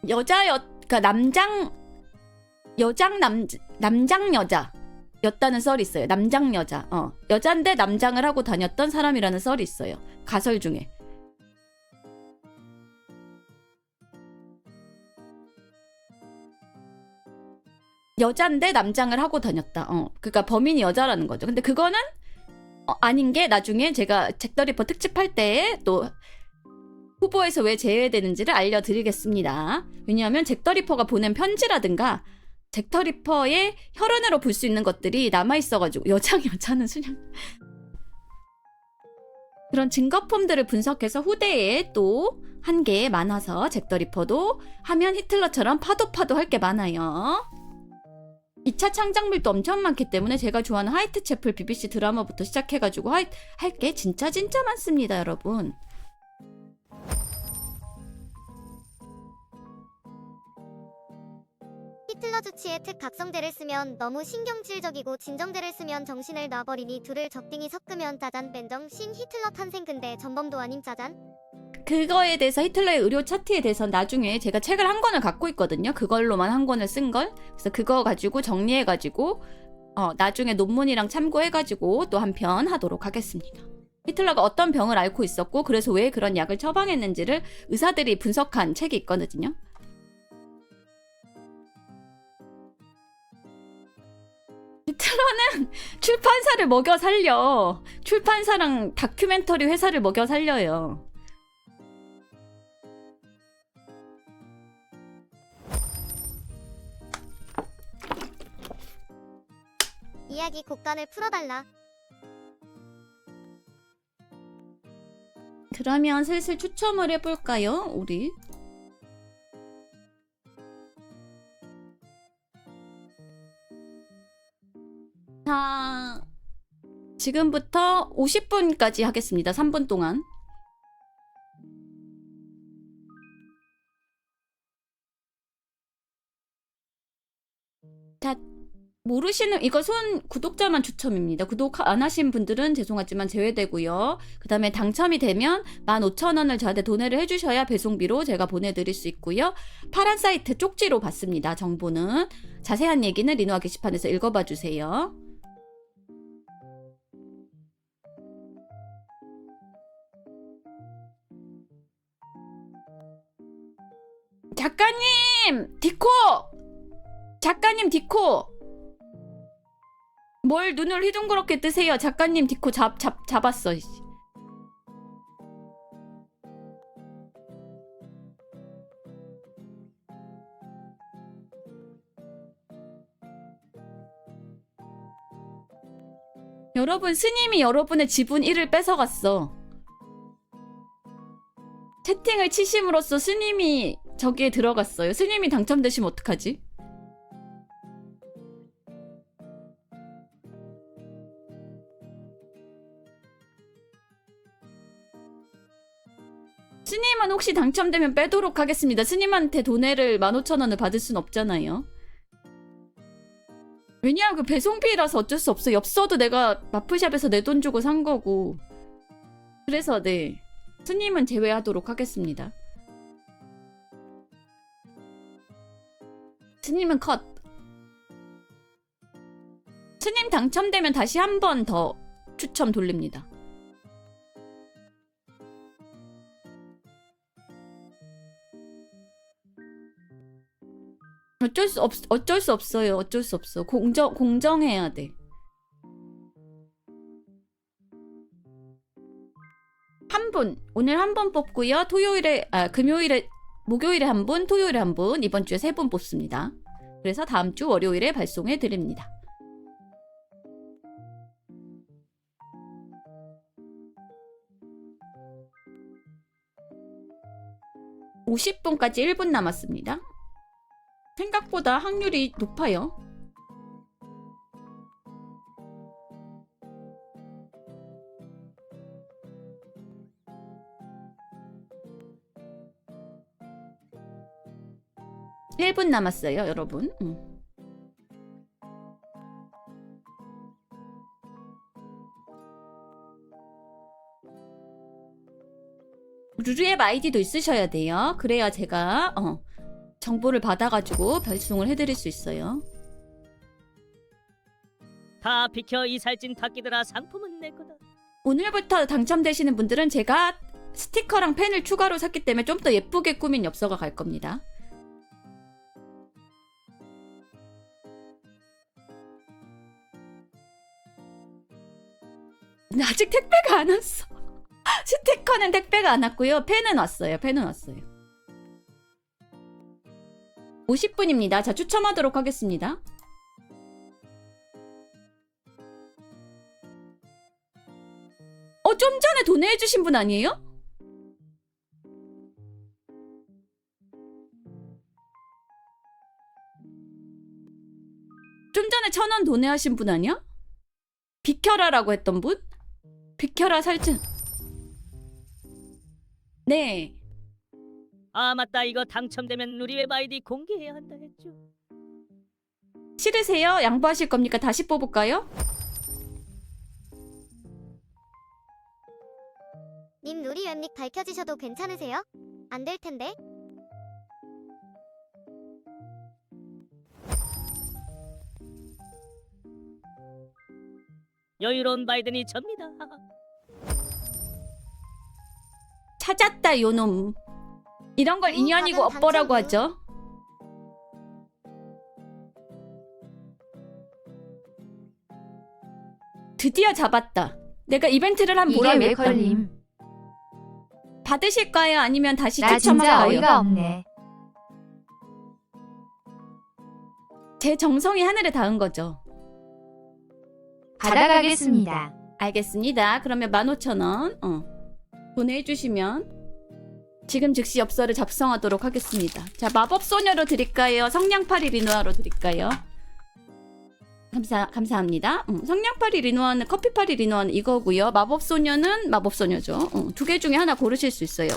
그러니까 남장 여자였다는 썰이 있어요. 남장 여자. 여잔데 남장을 하고 다녔던 사람이라는 썰이 있어요. 가설 중에. 여잔데 남장을 하고 다녔다. 그러니까 범인이 여자라는 거죠. 근데 그거는 아닌 게 나중에 제가 잭 더 리퍼 특집할 때 또 후보에서 왜 제외되는지를 알려드리겠습니다. 왜냐하면 잭 더 리퍼가 보낸 편지라든가 잭 더 리퍼의 혈흔으로 볼 수 있는 것들이 남아있어가지고 여자는 수냥 그런 증거품들을 분석해서 후대에 또 한 개 많아서 잭 더 리퍼도 하면 히틀러처럼 파도 할 게 많아요. 2차 창작물도 엄청 많기 때문에 제가 좋아하는 화이트채플 BBC 드라마부터 시작해가지고 할 게 진짜 많습니다, 여러분. 히틀러 주치의 특 각성대를 쓰면 너무 신경질적이고 진정대를 쓰면 정신을 놔버리니 둘을 적당히 섞으면 짜잔 벤정 신 히틀러 탄생. 근데 전범도 아님 짜잔. 그거에 대해서 히틀러의 의료 차트에 대해서 나중에 제가 책을 한 권을 갖고 있거든요. 그걸로만 한 권을 쓴 걸. 그래서 그거 가지고 정리해가지고 나중에 논문이랑 참고해가지고 또 한 편 하도록 하겠습니다. 히틀러가 어떤 병을 앓고 있었고 그래서 왜 그런 약을 처방했는지를 의사들이 분석한 책이 있거든요. 히틀러는 출판사를 먹여 살려. 출판사랑 다큐멘터리 회사를 먹여 살려요. 이야기 곡간을 풀어달라. 그러면 슬슬 추첨을 해볼까요, 우리? 자, 지금부터 50분까지 하겠습니다. 3분 동안. 자, 모르시는 이거 구독자만 추첨입니다. 구독 안 하신 분들은 죄송하지만 제외되고요. 그 다음에 당첨이 되면 15,000원을 저한테 도내를 해주셔야 배송비로 제가 보내드릴 수 있고요. 파란 사이트 쪽지로 받습니다. 정보는. 자세한 얘기는 리노아 게시판에서 읽어봐 주세요. 작가님 디코 뭘 눈을 휘둥그렇게 뜨세요. 작가님 디코 잡았어. 여러분, 스님이 여러분의 지분 1을 뺏어갔어. 채팅을 치심으로써 스님이 저기에 들어갔어요. 스님이 당첨되시면 어떡하지? 스님은 혹시 당첨되면 빼도록 하겠습니다. 스님한테 도내를 15,000원을 받을 순 없잖아요. 왜냐하면 그 배송비라서 어쩔 수 없어. 엽서도 내가 마플샵에서 내 돈 주고 산 거고. 그래서 네, 스님은 제외하도록 하겠습니다. 스님은 컷. 스님 당첨되면 다시 한 번 더 추첨 돌립니다. 어쩔 수 없어요. 어쩔 수 없어. 공정해야 돼. 한 분. 오늘 한 번 뽑고요. 금요일에, 목요일에 한 분, 토요일에 한 분, 이번 주에 3분 뽑습니다. 그래서 다음 주 월요일에 발송해 드립니다. 50분까지 1분 남았습니다. 생각보다 확률이 높아요. 일 분 남았어요, 여러분. 루루앱 아이디도 있으셔야 돼요. 그래야 제가 정보를 받아가지고 발송을 해드릴 수 있어요. 다 비켜 이 살찐 닭기들아, 상품은 내 거다. 오늘부터 당첨되시는 분들은 제가 스티커랑 펜을 추가로 샀기 때문에 좀 더 예쁘게 꾸민 엽서가 갈 겁니다. 근데 아직 택배가 안 왔어. 스티커는 택배가 안 왔고요. 펜은 왔어요. 펜은 왔어요. 50분입니다. 자, 추첨하도록 하겠습니다. 좀 전에 도내해주신 분 아니에요? 좀 전에 1,000원 도내하신 분 아니야? 비켜라라고 했던 분? 비켜라 살찐. 네. 아 맞다, 이거 당첨되면 루리웹 아이디 공개해야 한다 했죠. 싫으세요? 양보하실 겁니까? 다시 뽑을까요? 님 루리 웹닉 밝혀지셔도 괜찮으세요? 안 될 텐데. 여유로운 바이든이 접니다. 찾았다 요놈. 이런 걸 인연이고 박은 업보라고 당첨 하죠. 드디어 잡았다. 내가 이벤트를 한번 이게 왜 몰아야겠다. 걸림? 받으실까요? 아니면 다시 나 진짜 추첨할까요? 어이가 없네. 제 정성이 하늘에 닿은 거죠. 받아가겠습니다. 알겠습니다. 그러면 15,000원 보내주시면 지금 즉시 엽서를 작성하도록 하겠습니다. 자, 마법소녀로 드릴까요? 성냥팔이 리노아로 드릴까요? 감사합니다. 성냥팔이 리노아는 커피팔이 리노아는 이거고요. 마법소녀는 마법소녀죠. 2개 중에 하나 고르실 수 있어요.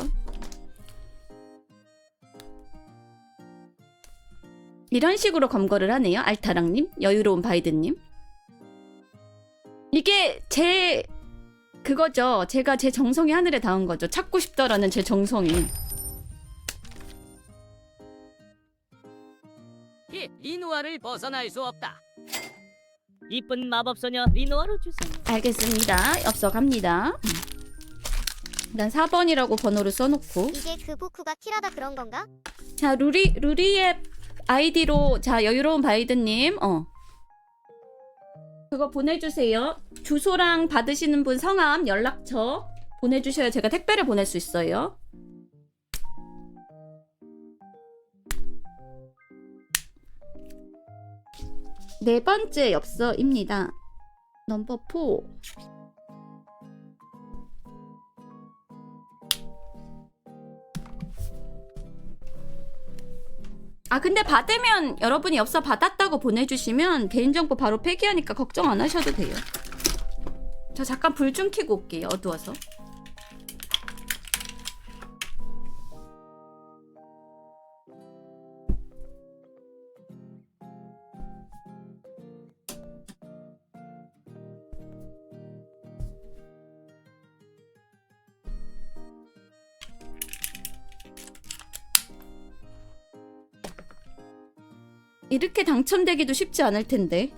이런 식으로 검거를 하네요. 알타랑님, 여유로운 바이든님. 이게 그거죠. 제가 제 정성이 하늘에 닿은 거죠. 찾고 싶다라는 제 정성이. 리누아를 벗어날 수 없다. 이쁜 마법소녀 리노아로 주세요. 알겠습니다. 엽서 갑니다. 일단 4번이라고 번호를 써놓고. 이게 그 보쿠가 킬하다 그런 건가? 자, 루리의 아이디로, 자, 여유로운 바이든님, 그거 보내주세요. 주소랑 받으시는 분 성함, 연락처 보내주셔야 제가 택배를 보낼 수 있어요. 네 번째 엽서입니다. 넘버 4. 근데 받으면 여러분이 엽서 받았다고 보내주시면 개인정보 바로 폐기하니까 걱정 안 하셔도 돼요. 저 잠깐 불 좀 켜고 올게요. 어두워서. 이렇게 당첨되기도 쉽지 않을 텐데.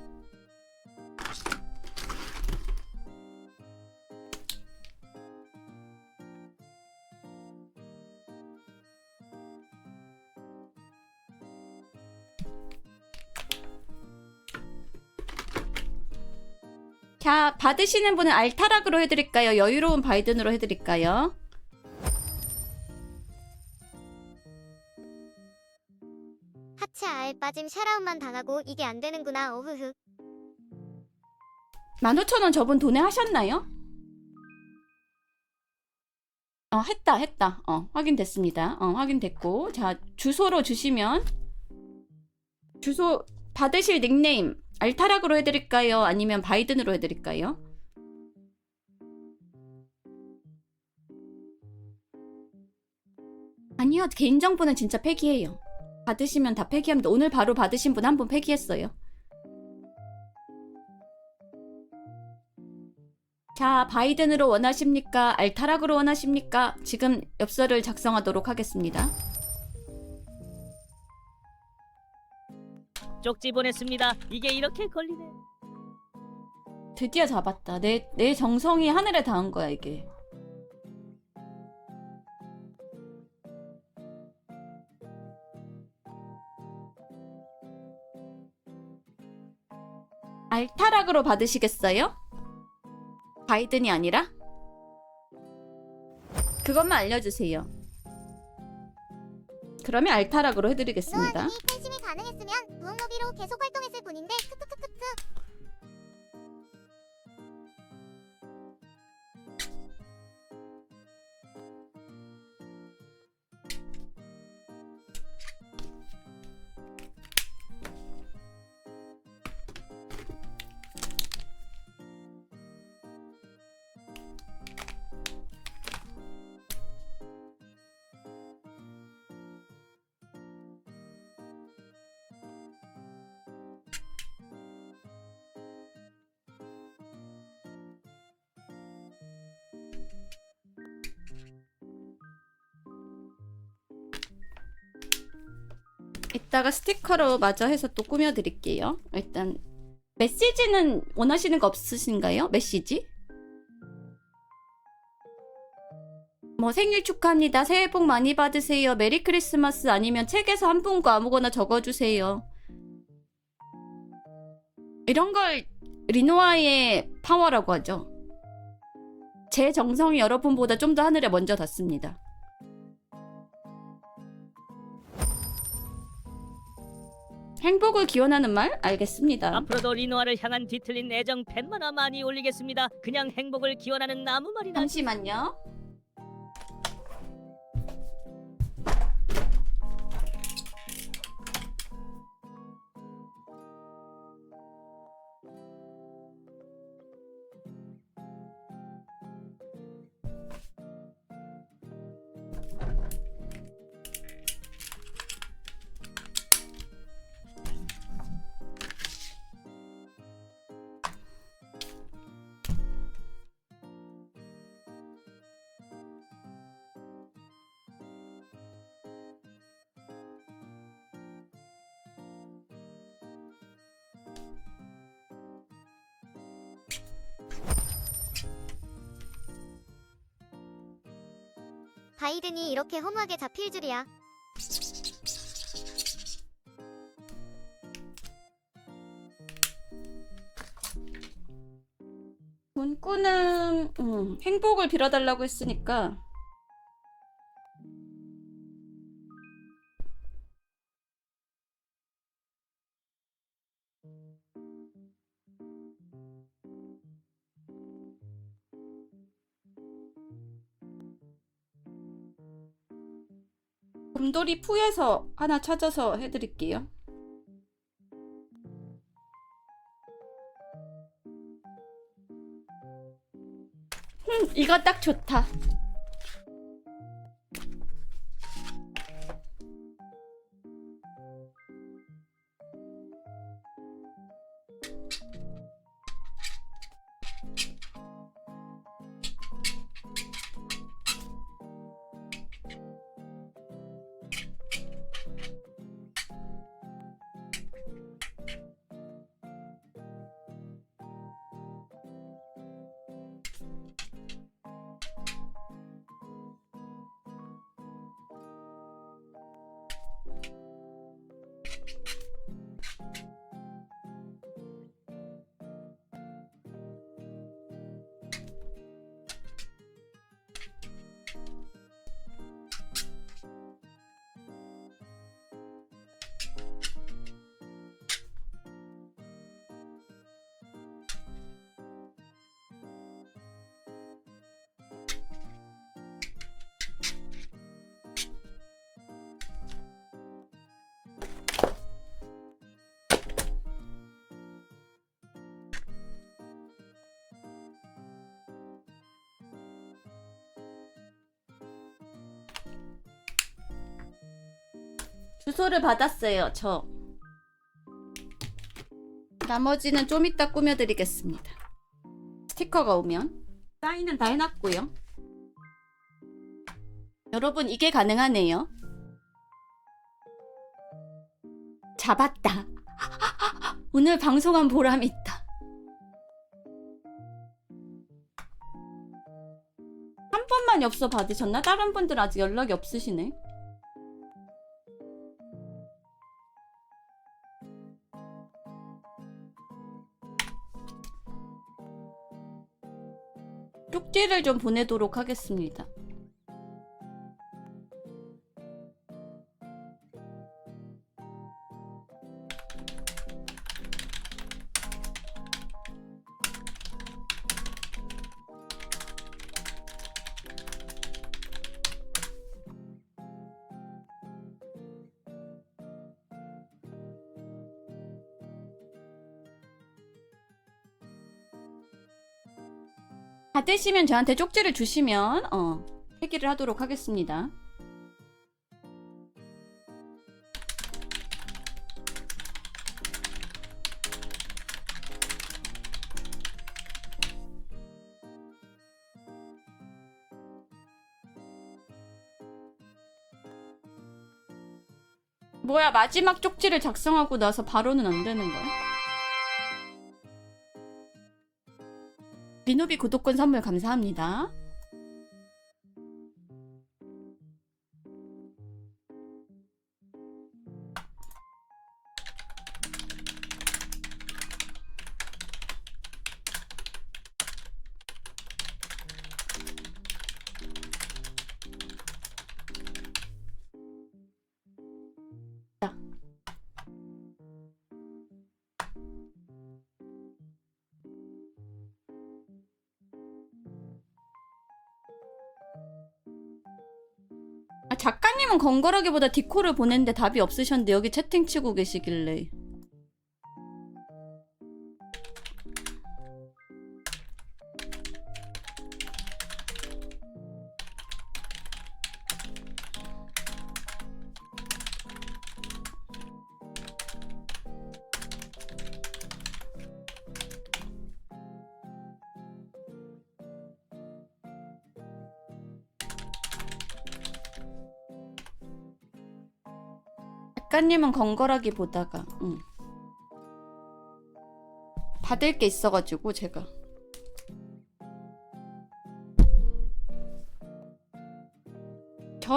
자, 받으시는 분은 알타락으로 해드릴까요? 여유로운 바이든으로 해드릴까요? 하체 알 빠짐 샤라운만 당하고 이게 안 되는구나. 어흐흐. 15,000원 저분 도내하셨나요? 했다. 확인됐습니다. 확인됐고. 자, 주소로 주시면 주소 받으실 닉네임 알타락으로 해드릴까요? 아니면 바이든으로 해드릴까요? 아니요. 개인정보는 진짜 폐기해요. 받으시면 다 폐기합니다. 오늘 바로 받으신 분 한 분 폐기했어요. 자, 바이든으로 원하십니까? 알타락으로 원하십니까? 지금 엽서를 작성하도록 하겠습니다. 쪽지 보냈습니다. 이게 이렇게 걸리네. 드디어 잡았다. 내 정성이 하늘에 닿은 거야, 이게. 알타락으로 받으시겠어요? 바이든이 아니라? 그것만 알려주세요. 그러면 알타락으로 해드리겠습니다. 노아님이 팬심이 가능했으면 부흥로비로 계속 활동했을 뿐인데 크크크크크. 이따가 스티커로 마저 해서 또 꾸며드릴게요. 일단 메시지는 원하시는 거 없으신가요? 메시지? 뭐 생일 축하합니다. 새해 복 많이 받으세요. 메리 크리스마스 아니면 책에서 한 분과 아무거나 적어주세요. 이런 걸 리노아의 파워라고 하죠. 제 정성이 여러분보다 좀 더 하늘에 먼저 닿습니다. 행복을 기원하는 말? 알겠습니다. 앞으로도 리노아를 향한 뒤틀린 애정 팬만화 많이 올리겠습니다. 그냥 행복을 기원하는 아무 말이나. 잠시만요. 바이든이 이렇게 허무하게 잡힐 줄이야. 문구는 행복을 빌어달라고 했으니까 곰돌이 푸에서 하나 찾아서 해드릴게요. 이거 딱 좋다. 주소를 받았어요, 저. 나머지는 좀 이따 꾸며드리겠습니다. 스티커가 오면. 사인은 다 해놨고요. 여러분, 이게 가능하네요. 잡았다. 오늘 방송한 보람이 있다. 한 번만 엽서 받으셨나? 다른 분들 아직 연락이 없으시네. 쪽지를 좀 보내도록 하겠습니다. 받으시면 저한테 쪽지를 주시면 회기를 하도록 하겠습니다. 뭐야, 마지막 쪽지를 작성하고 나서 바로는 안 되는 거야? 리노비 구독권 선물 감사합니다. 작가님은 건걸하기보다 디코를 보냈는데 답이 없으셨는데 여기 채팅 치고 계시길래. 작가님은 건걸하기보다가 받을 게 있어가지고 제가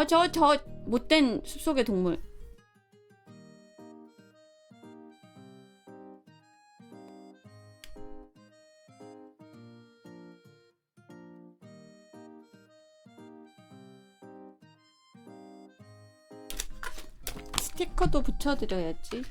저 못된 숲속의 동물. 스티커도 붙여드려야지.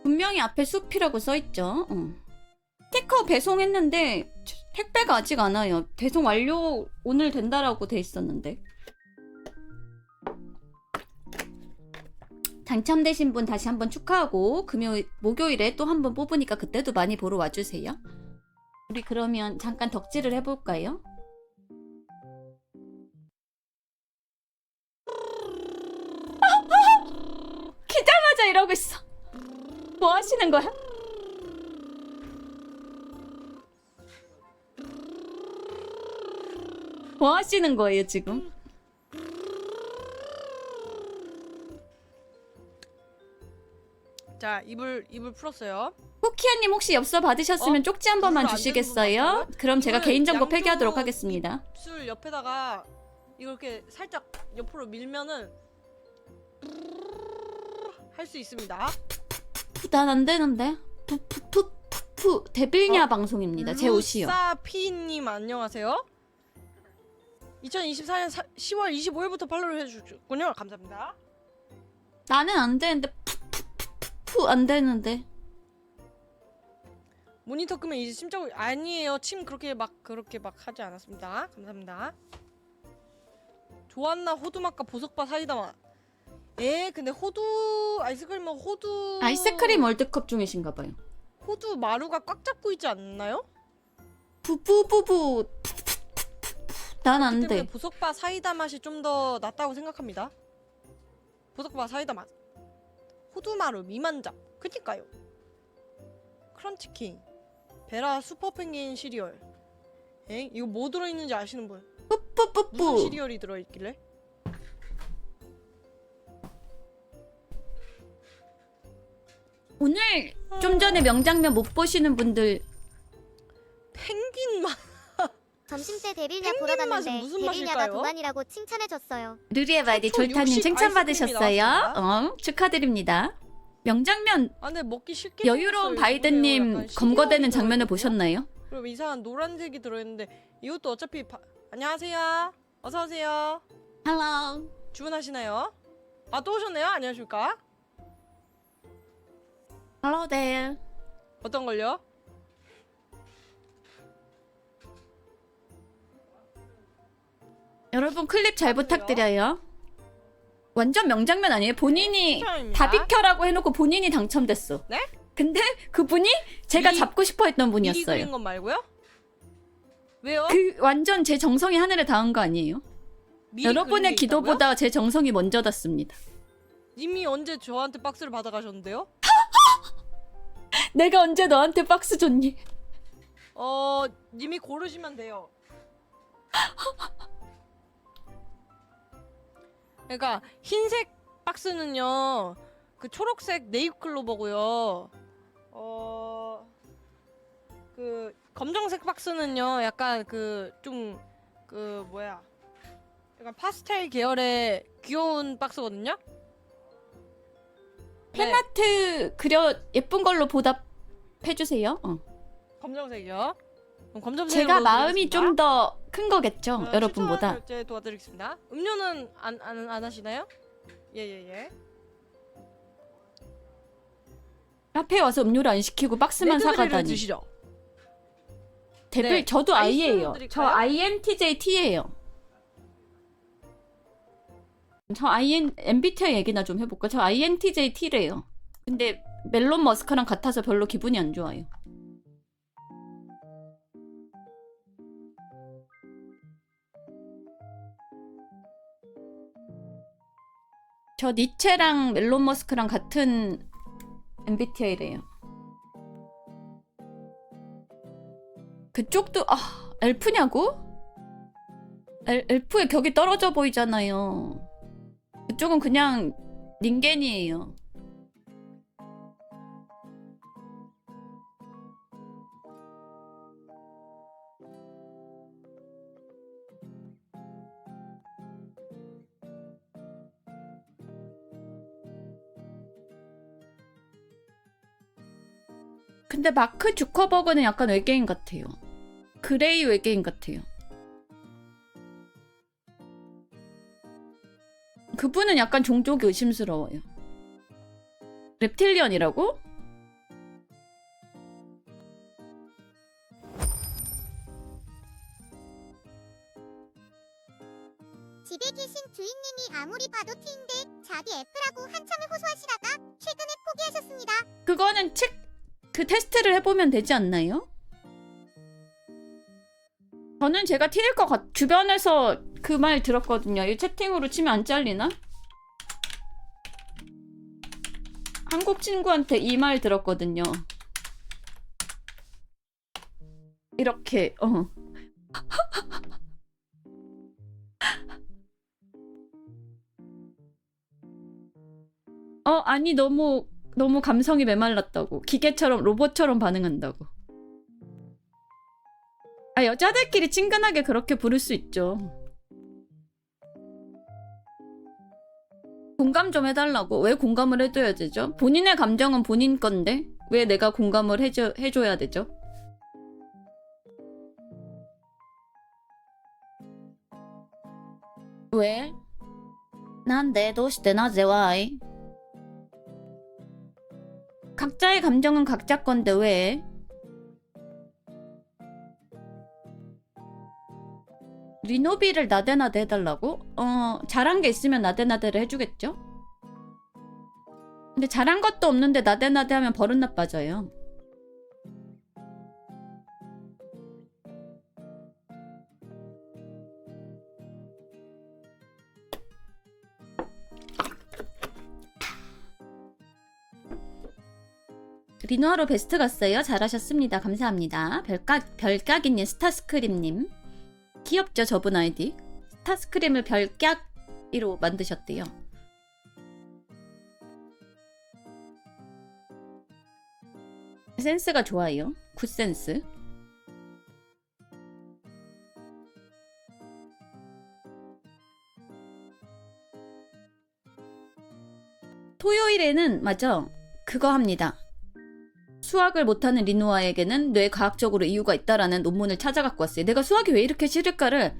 분명히 앞에 숲이라고 써있죠. 스티커 배송했는데 택배가 아직 안 와요. 배송 완료 오늘 된다라고 돼 있었는데. 당첨되신 분 다시 한번 축하하고 목요일에 또 한 번 뽑으니까 그때도 많이 보러 와주세요. 우리 그러면 잠깐 덕질을 해볼까요? 키자마자 이러고 있어. 뭐 하시는 거야? 뭐 하시는 거예요 지금? 자, 이불 풀었어요. 쿠키아님 혹시 엽서 받으셨으면 쪽지 한 번만 이불 안 주시겠어요? 되는 거 그럼 제가 이불 개인정보 양쪽 폐기하도록 하겠습니다. 입술 옆에다가 이렇게 살짝 옆으로 밀면은 할 수 있습니다. 난 안 되는데. 푸푸푸푸푸 데빌냐 방송입니다. 제 옷이요. 루사피님 안녕하세요. 2024년 10월 25일부터 팔로우를 해주셨군요. 감사합니다. 나는 안 되는데 푸푸푸푸 안 되는데. 모니터 끄면 이제 심적으로 아니에요. 침 그렇게 막 하지 않았습니다. 감사합니다. 좋았나 호두맛과 보석바 사이다 맛. 근데 호두 아이스크림은 호두 아이스크림 월드컵 중이신가 봐요. 호두 마루가 꽉 잡고 있지 않나요? 부부부부. 난 안 때문에 돼. 보석바 사이다 맛이 좀 더 낫다고 생각합니다. 보석바 사이다 맛. 호두 마루 미만잡. 그니까요. 크런치킹. 베라 슈퍼펭귄 시리얼. 이거 뭐 들어있는지 아시는 분? 무슨 뿌뿌뿌뿌. 시리얼이 들어있길래? 오늘 좀 전에 명장면 못 보시는 분들 펭귄 맛. 점심때 데빌냐 펭귄 보러 맛은 갔는데 무슨 데빌냐가 맛일까요? 도반이라고 칭찬해줬어요. 르리의 바이디 최초 졸타님 60 칭찬 아이스크림이 받으셨어요. 나왔습니다. 축하드립니다. 명장면 아 근데 먹기 쉽게 여유로운 생겼어요. 바이든님 약간 검거되는 시리얼이 장면을 들어있거든요. 보셨나요? 그리고 이상한 노란색이 들어있는데 이것도 어차피 안녕하세요. 어서오세요. Hello. 주문하시나요? 아 또 오셨네요. 안녕하십니까? Hello there. 어떤 걸요? 여러분 클립 잘 부탁드려요. 완전 명장면 아니에요? 본인이 추천입니다. 다 비켜라고 해놓고 본인이 당첨됐어. 네? 근데 그분이 제가 미리- 잡고 싶어 했던 미리 분이었어요. 그린 건 말고요? 왜요? 그 완전 제 정성이 하늘에 닿은 거 아니에요? 미리 여러분의 그린 게 있다고요? 기도보다 제 정성이 먼저 닿습니다. 이미 언제 저한테 박스를 받아가셨는데요? 내가 언제 너한테 박스 줬니? 님이 고르시면 돼요. 그러니까 흰색 박스는요, 그 초록색 네잎클로버고요. 그 검정색 박스는요, 약간 약간 파스텔 계열의 귀여운 박스거든요. 네, 팬아트 그려 예쁜 걸로 보답해주세요. 검정색이요. 그럼 검정색으로 제가 마음이 드리겠습니다. 좀 더 큰 거겠죠, 추천 여러분보다. 결제 도와드리겠습니다. 음료는 안 하시나요? 예. 카페에 와서 음료를 안 시키고 박스만 레드베리를 사가다니. 드시죠. 데빌 네. 저도 아이스는 I예요. 저 드릴까요? INTJT예요. 저 MBTI 얘기나 좀 해볼까? 저 INTJT래요. 근데 멜론 머스크랑 같아서 별로 기분이 안 좋아요. 저 니체랑 멜론 머스크랑 같은 MBTI래요. 그쪽도 엘프냐고? 엘프의 격이 떨어져 보이잖아요. 그쪽은 그냥 닌겐이에요. 근데 마크 주커버그는 약간 외계인 같아요. 그레이 외계인 같아요. 그분은 약간 종족이 의심스러워요. reptilian이라고? 집에 계신 주인님이 아무리 봐도 T인데 자기 F라고 한참을 호소하시다가 최근에 포기하셨습니다. 그거는 그 테스트를 해보면 되지 않나요? 저는 제가 T일 것 주변에서 그 말 들었거든요. 이 채팅으로 치면 안 잘리나? 한국 친구한테 이 말 들었거든요. 이렇게 아니 너무 너무 감성이 메말랐다고. 기계처럼 로봇처럼 반응한다고. 아, 여자들끼리 친근하게 그렇게 부를 수 있죠. 공감 좀 해달라고. 왜 공감을 해줘야 되죠? 본인의 감정은 본인 건데 왜 내가 공감을 해줘야 되죠? 왜? 난데 도시대 나제 와이? 각자의 감정은 각자 건데 왜? 리노비를 나대나대 해달라고? 잘한 게 있으면 나대나대를 해주겠죠? 근데 잘한 것도 없는데 나대나대 하면 버릇 나빠져요. 리노하로 베스트 갔어요. 잘하셨습니다. 감사합니다. 별깍이님, 스타스크림님. 귀엽죠, 저분 아이디. 스타스크림을 별깍이로 만드셨대요. 센스가 좋아요. 굿센스. 토요일에는 맞아. 그거 합니다. 수학을 못하는 리노아에게는 뇌과학적으로 이유가 있다라는 논문을 찾아갖고 왔어요. 내가 수학이 왜 이렇게 싫을까를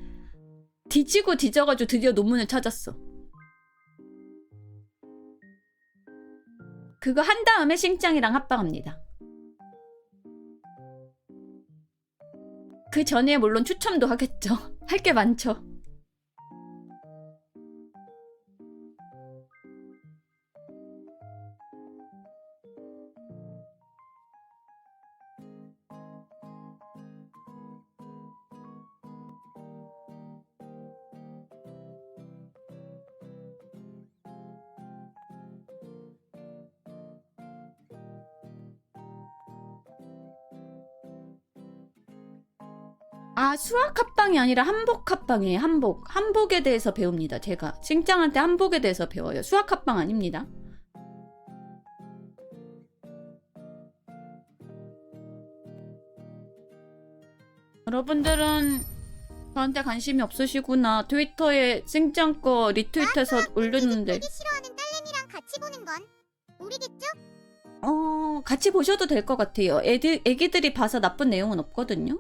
뒤지고 뒤져가지고 드디어 논문을 찾았어. 그거 한 다음에 싱짱이랑 합방합니다. 그 전에 물론 추첨도 하겠죠. 할 게 많죠. 아, 수학 합방이 아니라 한복 합방이에요. 한복. 한복에 대해서 배웁니다. 제가 싱짱한테 한복에 대해서 배워요. 수학 합방 아닙니다. 여러분들은 저한테 관심이 없으시구나. 트위터에 싱짱 거 리트윗해서 올렸는데. 보기 싫어하는 딸내미랑 같이 보는 건 우리겠죠? 같이 보셔도 될 것 같아요. 애기들이 봐서 나쁜 내용은 없거든요.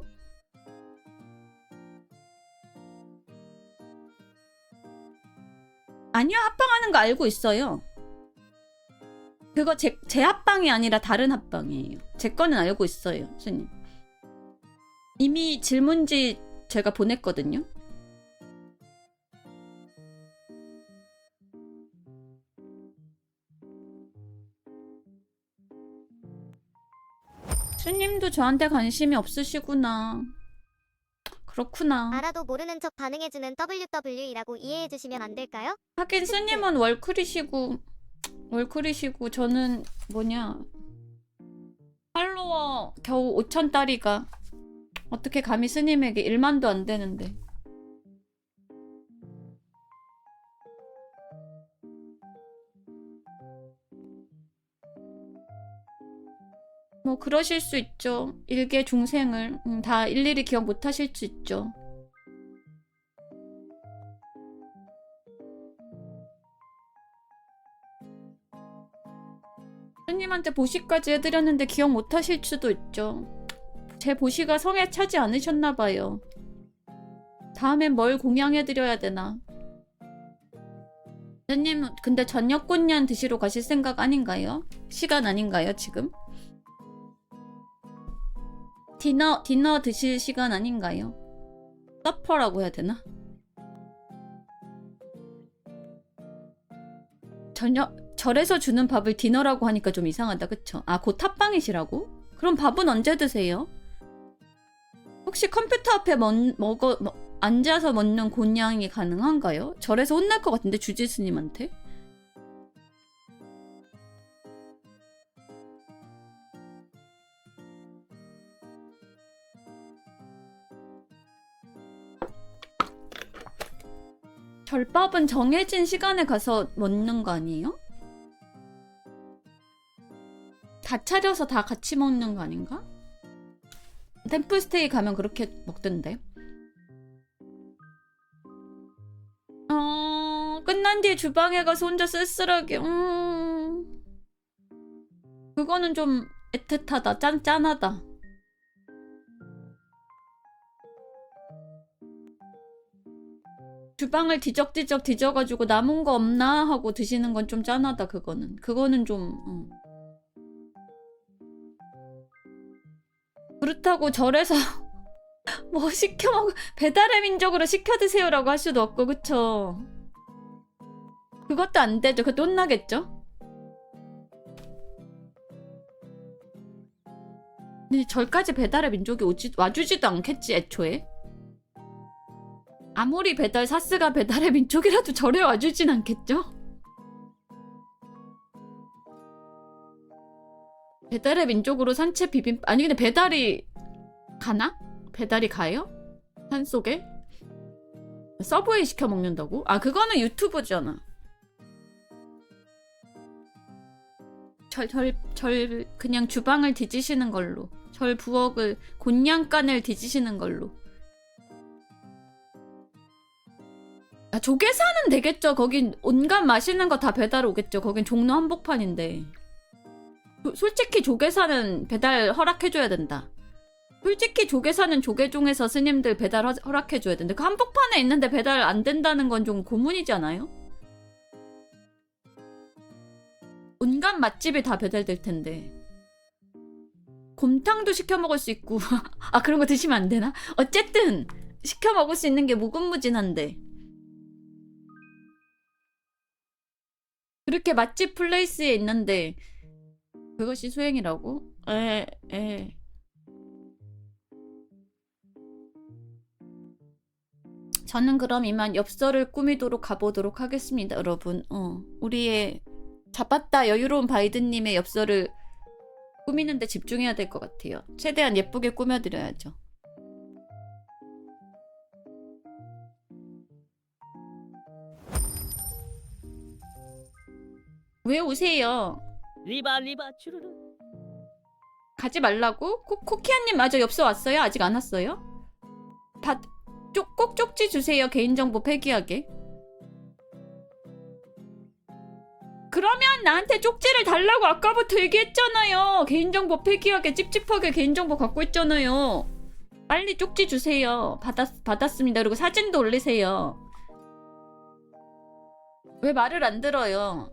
아니요, 합방하는 거 알고 있어요. 그거 제 합방이 아니라 다른 합방이에요. 제 거는 알고 있어요, 스님. 이미 질문지 제가 보냈거든요. 스님도 저한테 관심이 없으시구나. 그렇구나. 알아도 모르는 척 반응해주는 WW이라고 이해해주시면 안 될까요? 하긴 스님은 월클이시고 저는 뭐냐 팔로워 겨우 5,000달이가 어떻게 감히 스님에게 1만도 안 되는데. 뭐 그러실 수 있죠. 일개 중생을 다 일일이 기억 못 하실 수 있죠. 스님한테 보시까지 해드렸는데 기억 못 하실 수도 있죠. 제 보시가 성에 차지 않으셨나봐요. 다음엔 뭘 공양해드려야 되나. 스님 근데 저녁곤냥 드시러 가실 생각 아닌가요? 시간 아닌가요 지금? 디너 드실 시간 아닌가요? 서퍼라고 해야 되나? 절에서 주는 밥을 디너라고 하니까 좀 이상하다, 그쵸? 아, 곧 탑방이시라고? 그럼 밥은 언제 드세요? 혹시 컴퓨터 앞에 앉아서 먹는 곤양이 가능한가요? 절에서 혼날 것 같은데, 주지스님한테? 절밥은 정해진 시간에 가서 먹는 거 아니에요? 다 차려서 다 같이 먹는 거 아닌가? 템플스테이 가면 그렇게 먹던데. 끝난 뒤에 주방에 가서 혼자 쓸쓸하게. 그거는 좀 애틋하다. 짠하다. 주방을 뒤적뒤적 뒤져가지고 남은 거 없나 하고 드시는 건 좀 짠하다. 그거는 좀 그렇다고 절에서 뭐 시켜 먹 배달의 민족으로 시켜 드세요라고 할 수도 없고, 그쵸? 그것도 안 되죠. 그것도 혼나겠죠? 근데 절까지 배달의 민족이 와주지도 않겠지, 애초에. 아무리 사스가 배달의 민족이라도 절에 와주진 않겠죠? 배달의 민족으로 산채 비빔 아니 근데 배달이 가나? 배달이 가요? 산속에? 서브웨이 시켜 먹는다고? 아 그거는 유튜브잖아. 절 그냥 주방을 뒤지시는 걸로. 절 부엌을 곤냥간을 뒤지시는 걸로. 아, 조개사는 되겠죠. 거긴 온갖 맛있는 거 다 배달 오겠죠. 거긴 종로 한복판인데. 솔직히 조개사는 배달 허락해줘야 된다. 솔직히 조개사는 조개종에서 스님들 배달 허락해줘야 된다. 그 한복판에 있는데 배달 안 된다는 건 좀 고문이지 않아요? 온갖 맛집이 다 배달될 텐데. 곰탕도 시켜 먹을 수 있고. 아 그런 거 드시면 안 되나? 어쨌든 시켜 먹을 수 있는 게 무궁무진한데. 그렇게 맛집 플레이스에 있는데 그것이 수행이라고? 저는 그럼 이만 엽서를 꾸미도록 가보도록 하겠습니다, 여러분. 우리의 잡았다 여유로운 바이든님의 엽서를 꾸미는데 집중해야 될 것 같아요. 최대한 예쁘게 꾸며드려야죠. 왜 오세요? 리바 주르르. 가지 말라고? 코키아님 맞아 엽서 왔어요? 아직 안 왔어요? 꼭 쪽지 주세요. 개인정보 폐기하게. 그러면 나한테 쪽지를 달라고 아까부터 얘기했잖아요. 개인정보 폐기하게 찝찝하게 개인정보 갖고 있잖아요. 빨리 쪽지 주세요. 받았습니다. 그리고 사진도 올리세요. 왜 말을 안 들어요?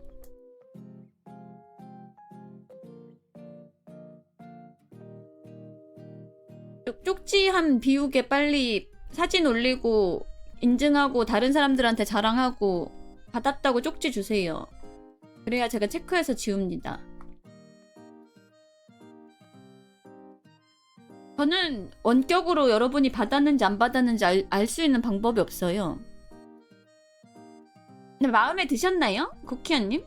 쪽지함 비우게 빨리 사진 올리고 인증하고 다른 사람들한테 자랑하고 받았다고 쪽지 주세요. 그래야 제가 체크해서 지웁니다. 저는 원격으로 여러분이 받았는지 안 받았는지 알 수 있는 방법이 없어요. 근데 마음에 드셨나요? 쿠키아님?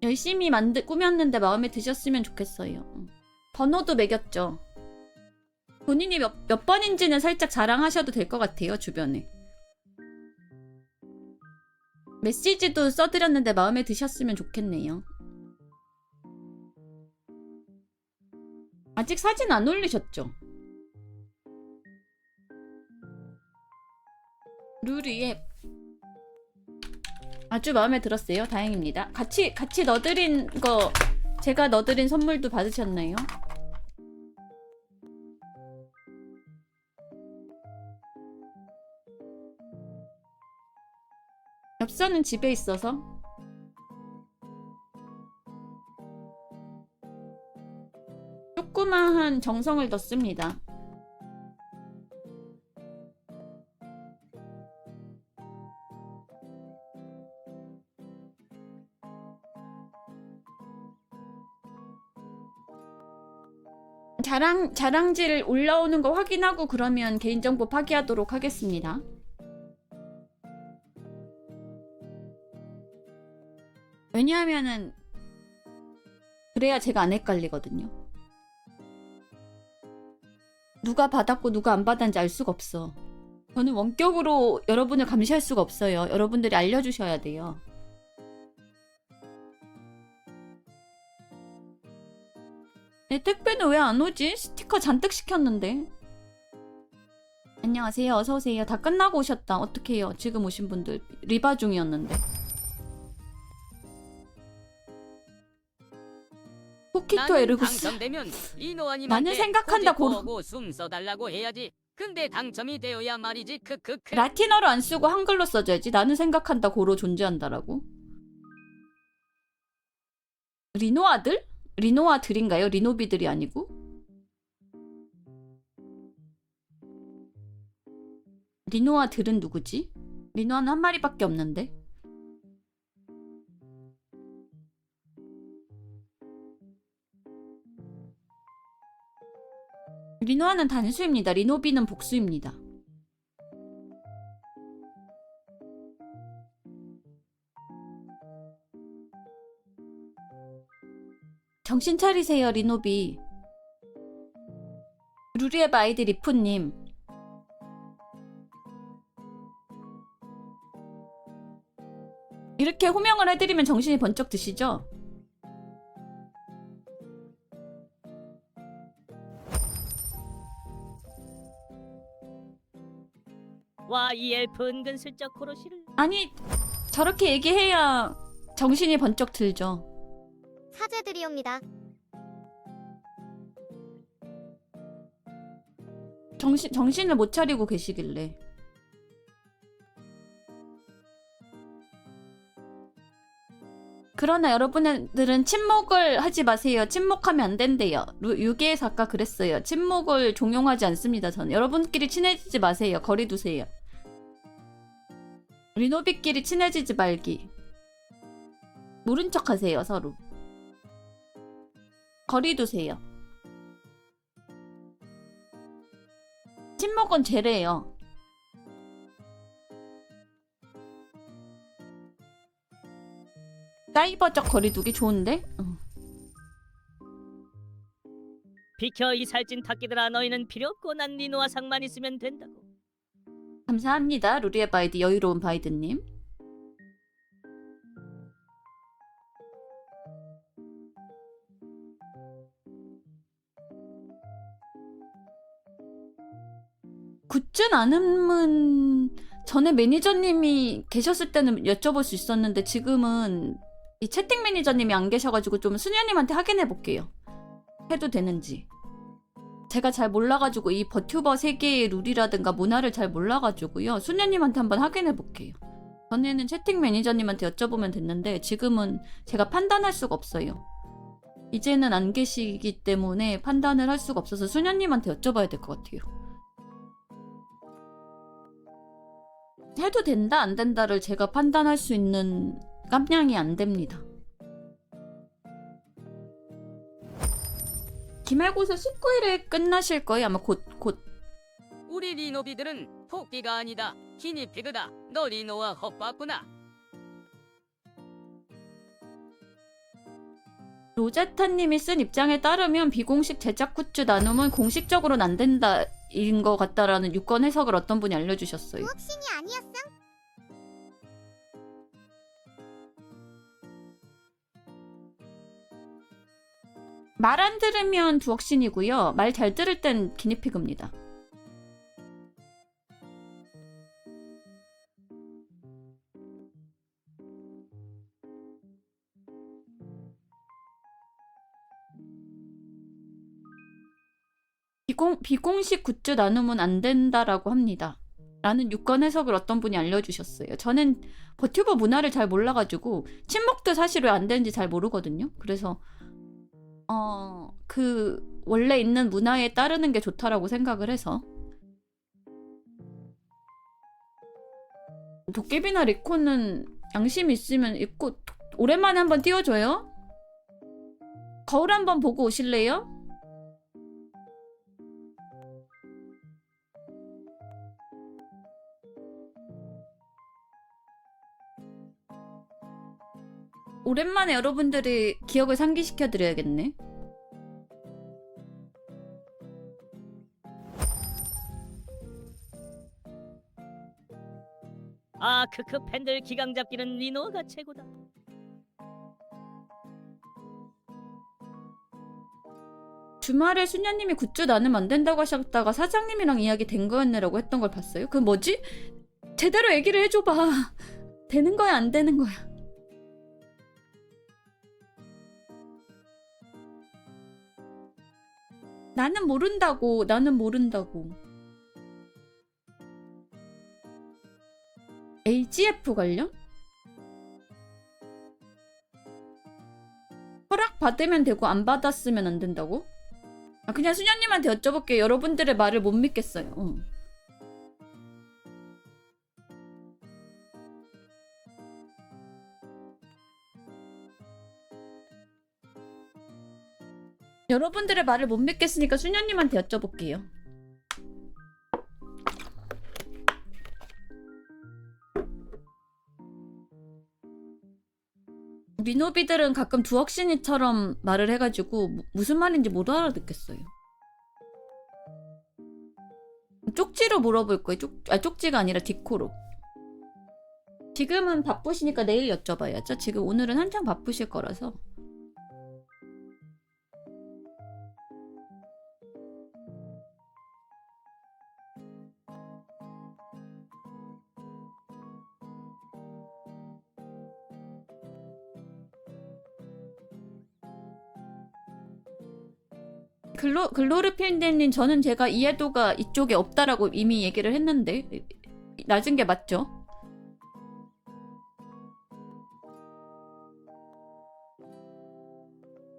열심히 꾸몄는데 마음에 드셨으면 좋겠어요. 번호도 매겼죠. 본인이 몇 번인지는 살짝 자랑하셔도 될 것 같아요, 주변에. 메시지도 써드렸는데 마음에 드셨으면 좋겠네요. 아직 사진 안 올리셨죠? 루리앱 아주 마음에 들었어요. 다행입니다. 같이 넣어드린 거 제가 넣어드린 선물도 받으셨나요? 엽서는 집에 있어서 조그마한 정성을 넣습니다. 자랑질 올라오는 거 확인하고 그러면 개인정보 파기하도록 하겠습니다. 왜냐하면은 그래야 제가 안 헷갈리거든요. 누가 받았고 누가 안 받았는지 알 수가 없어. 저는 원격으로 여러분을 감시할 수가 없어요. 여러분들이 알려주셔야 돼요. 내 택배는 왜 안 오지? 스티커 잔뜩 시켰는데. 안녕하세요. 어서오세요. 다 끝나고 오셨다. 어떡해요. 지금 오신 분들 리바 중이었는데. 포키토 나는 에르구스. 당첨되면 리노아님한테 나는 생각한다 고로. 보고 숨 써달라고 해야지. 근데 당첨이 되어야 말이지. 크크크. 라틴어로 안 쓰고 한글로 써줘야지. 나는 생각한다 고로 존재한다라고. 리노아들? 리노아들인가요? 리노비들이 아니고? 리노아들은 누구지? 리노아는 한 마리밖에 없는데. 리노아는 단수입니다. 리노비는 복수입니다. 정신 차리세요, 리노비. 루리의 바이드 리프님. 이렇게 호명을 해드리면 정신이 번쩍 드시죠? 와, 이 엘프 은근슬쩍 고로시를. 아니, 저렇게 얘기해야 정신이 번쩍 들죠. 사죄드리옵니다. 정신을 못 차리고 계시길래. 그러나 여러분들은 침묵을 하지 마세요. 침묵하면 안 된대요. 유기에서 아까 그랬어요. 침묵을 종용하지 않습니다. 저는. 여러분끼리 친해지지 마세요. 거리 두세요. 리노비끼리 친해지지 말기. 모른 척 하세요. 서로. 거리 두세요. 침묵은 죄래요. 사이버적 거리두기 좋은데? 비켜 이 살찐 타끼들아, 너희는 필요 없고 난 리노아 상만 있으면 된다고. 감사합니다. 루리의 바이드 여유로운 바이드님. 굿즈 나눔은 전에 매니저님이 계셨을 때는 여쭤볼 수 있었는데 지금은 이 채팅 매니저님이 안 계셔가지고 좀 수녀님한테 확인해 볼게요. 해도 되는지. 제가 잘 몰라가지고 이 버튜버 세계의 룰이라든가 문화를 잘 몰라가지고요. 수녀님한테 한번 확인해 볼게요. 전에는 채팅 매니저님한테 여쭤보면 됐는데 지금은 제가 판단할 수가 없어요. 이제는 안 계시기 때문에 판단을 할 수가 없어서 수녀님한테 여쭤봐야 될 것 같아요. 해도 된다 안 된다를 제가 판단할 수 있는 깜냥이 안 됩니다. 기말고사 19일에 끝나실 거예요. 아마 곧. 우리 리노비들은 토끼가 아니다. 기니피그다. 너 리노아 헛봤구나. 로제타님이 쓴 입장에 따르면 비공식 제작 굿즈 나눔은 공식적으로는 안 된다인 것 같다라는 유권 해석을 어떤 분이 알려주셨어요. 부엌신이 아니었음? 말 안 들으면 두억신이고요. 말 잘 들을 땐 기니피그입니다. 비공식 굿즈 나눔은 안 된다라고 합니다. 라는 유권 해석을 어떤 분이 알려주셨어요. 저는 버튜버 문화를 잘 몰라가지고 침묵도 사실 왜 안 되는지 잘 모르거든요. 그래서 원래 있는 문화에 따르는 게 좋다라고 생각을 해서. 도깨비나 리코는 양심 있으면 입고 오랜만에 한번 띄워줘요. 거울 한번 보고 오실래요? 오랜만에 여러분들이 기억을 상기시켜드려야겠네. 아, 크크 팬들 기강 잡기는 리노아가 최고다. 주말에 수녀님이 굿즈 나누면 안 된다고 하셨다가 사장님이랑 이야기 된 거였네라고 했던 걸 봤어요? 그 뭐지? 제대로 얘기를 해줘봐. 되는 거야 안 되는 거야? 나는 모른다고. 나는 모른다고. AGF 관련? 허락 받으면 되고 안 받았으면 안 된다고? 아, 그냥 수녀님한테 여쭤볼게요. 여러분들의 말을 못 믿겠어요. 여러분들의 말을 못 믿겠으니까 수녀님한테 여쭤볼게요. 리노비들은 가끔 두억신이처럼 말을 해가지고 무슨 말인지 못 알아듣겠어요. 쪽지로 물어볼 거예요. 쪽지가 아니라 디코로. 지금은 바쁘시니까 내일 여쭤봐야죠. 지금 오늘은 한창 바쁘실 거라서. 글로르필드님, 저는 제가 이해도가 이쪽에 없다라고 이미 얘기를 했는데 낮은 게 맞죠?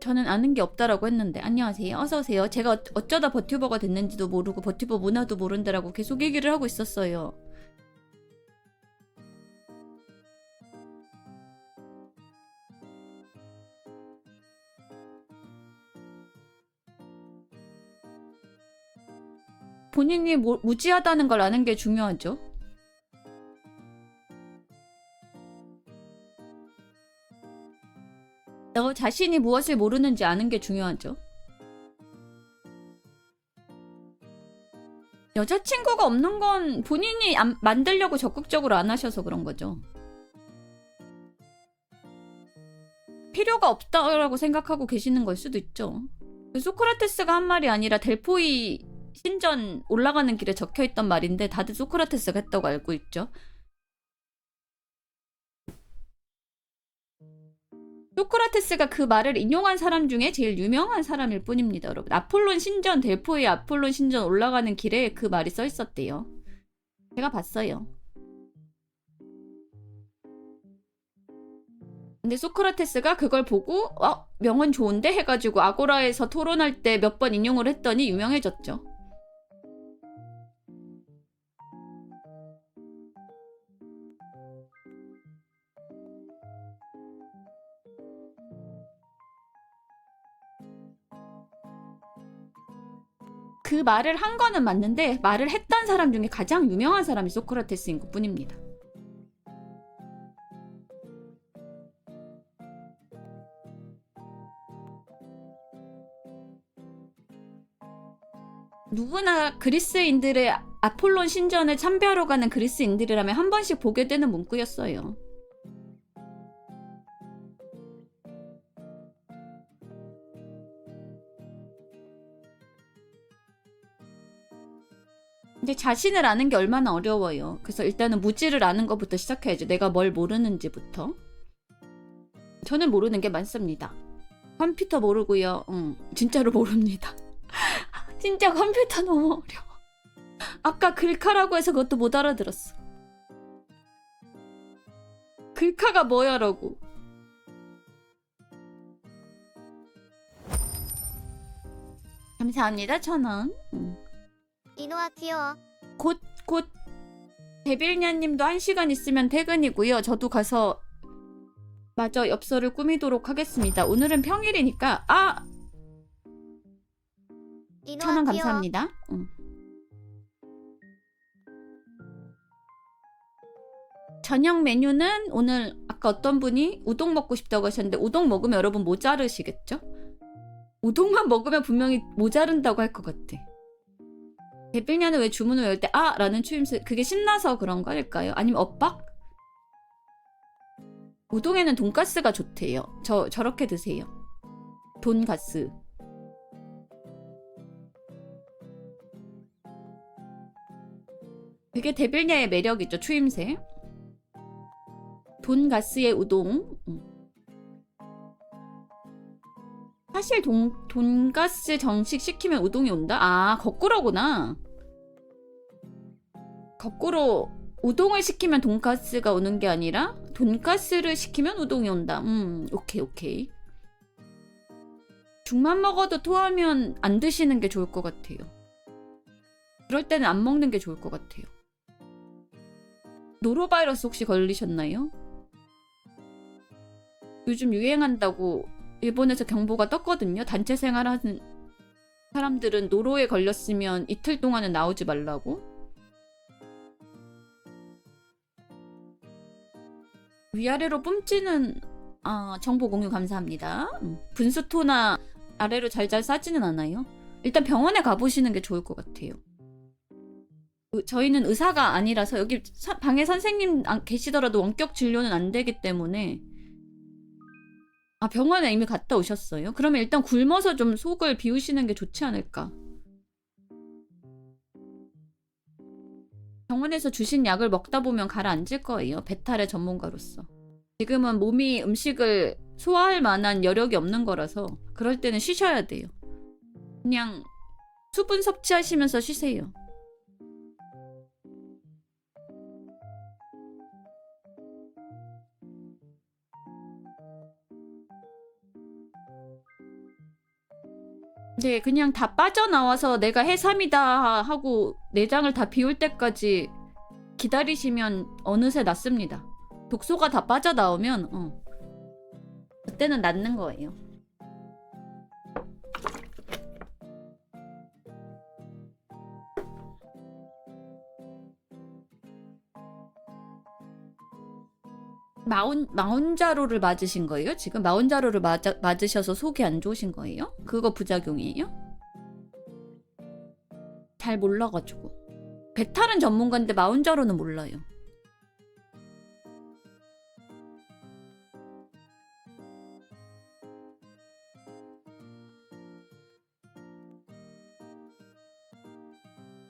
저는 아는 게 없다라고 했는데. 안녕하세요. 어서오세요. 제가 어쩌다 버튜버가 됐는지도 모르고 버튜버 문화도 모른다라고 계속 얘기를 하고 있었어요. 본인이 무지하다는 걸 아는 게 중요하죠. 너 자신이 무엇을 모르는지 아는 게 중요하죠. 여자친구가 없는 건 본인이 만들려고 적극적으로 안 하셔서 그런 거죠. 필요가 없다라고 생각하고 계시는 걸 수도 있죠. 소크라테스가 한 말이 아니라 델포이 신전 올라가는 길에 적혀있던 말인데 다들 소크라테스가 했다고 알고 있죠. 소크라테스가 그 말을 인용한 사람 중에 제일 유명한 사람일 뿐입니다, 여러분. 아폴론 신전, 델포이 아폴론 신전 올라가는 길에 그 말이 써 있었대요. 제가 봤어요. 근데 소크라테스가 그걸 보고 명언 좋은데? 해가지고 아고라에서 토론할 때 몇 번 인용을 했더니 유명해졌죠. 그 말을 한 거는 맞는데 말을 했던 사람 중에 가장 유명한 사람이 소크라테스인 것 뿐입니다. 누구나 그리스인들의 아폴론 신전에 참배하러 가는 그리스인들이라면 한 번씩 보게 되는 문구였어요. 근데 자신을 아는 게 얼마나 어려워요. 그래서 일단은 무지를 아는 것부터 시작해야죠. 내가 뭘 모르는지부터. 저는 모르는 게 많습니다. 컴퓨터 모르고요. 진짜로 모릅니다. 진짜 컴퓨터 너무 어려워. 아까 글카라고 해서 그것도 못 알아들었어. 글카가 뭐야라고. 감사합니다. 1000원. 이노아 귀여워. 곧 데빌냐님도 1시간 있으면 퇴근이고요. 저도 가서 마저 엽서를 꾸미도록 하겠습니다. 오늘은 평일이니까 이노아 1000원 귀여워. 감사합니다. 저녁 메뉴는 오늘 아까 어떤 분이 우동 먹고 싶다고 하셨는데 우동 먹으면 여러분 모자르시겠죠? 우동만 먹으면 분명히 모자른다고 할 것 같아. 데빌냐는 왜 주문을 외울 때 라는 추임새 그게 신나서 그런 거일까요? 아니면 엇박? 우동에는 돈가스가 좋대요. 저렇게 드세요. 돈가스. 그게 데빌냐의 매력이죠. 추임새. 돈가스의 우동. 사실 돈가스 정식 시키면 우동이 온다? 아, 거꾸로구나. 거꾸로 우동을 시키면 돈가스가 오는 게 아니라 돈가스를 시키면 우동이 온다. 오케이. 죽만 먹어도 토하면 안 드시는 게 좋을 것 같아요. 그럴 때는 안 먹는 게 좋을 것 같아요. 노로바이러스 혹시 걸리셨나요? 요즘 유행한다고 일본에서 경보가 떴거든요. 단체 생활하는 사람들은 노로에 걸렸으면 이틀 동안은 나오지 말라고. 위아래로 뿜지는 정보 공유 감사합니다. 분수토나 아래로 잘잘 싸지는 않아요. 일단 병원에 가보시는 게 좋을 것 같아요. 저희는 의사가 아니라서 여기 방에 선생님 계시더라도 원격 진료는 안 되기 때문에. 병원에 이미 갔다 오셨어요? 그러면 일단 굶어서 좀 속을 비우시는 게 좋지 않을까. 병원에서 주신 약을 먹다 보면 가라앉을 거예요. 배탈의 전문가로서. 지금은 몸이 음식을 소화할 만한 여력이 없는 거라서 그럴 때는 쉬셔야 돼요. 그냥 수분 섭취하시면서 쉬세요. 네, 그냥 다 빠져나와서 내가 해삼이다 하고 내장을 다 비울 때까지 기다리시면 어느새 낫습니다. 독소가 다 빠져나오면 그때는 낫는 거예요. 마운자로를 맞으신 거예요? 지금 마운자로를 맞으셔서 속이 안 좋으신 거예요? 그거 부작용이에요? 잘 몰라가지고. 배탈은 전문가인데 마운자로는 몰라요.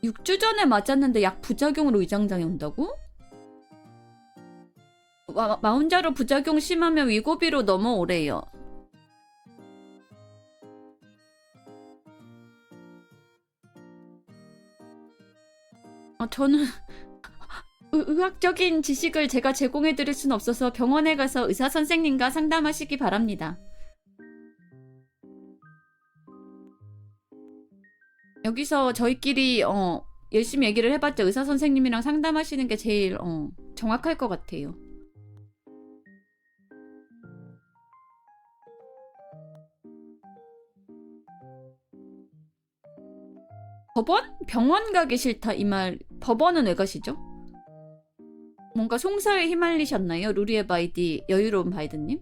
(6주) 전에 맞았는데 약 부작용으로 위장장애 온다고? 마운자로 부작용 심하면 위고비로 넘어오래요. 저는 의학적인 지식을 제가 제공해드릴 수는 없어서 병원에 가서 의사 선생님과 상담하시기 바랍니다. 여기서 저희끼리 열심히 얘기를 해봤자 의사 선생님이랑 상담하시는 게 제일 정확할 것 같아요. 법원? 병원 가기 싫다 이 말. 법원은 왜 가시죠? 뭔가 송사에 휘말리셨나요? 루리의 바이디 여유로운 바이드님?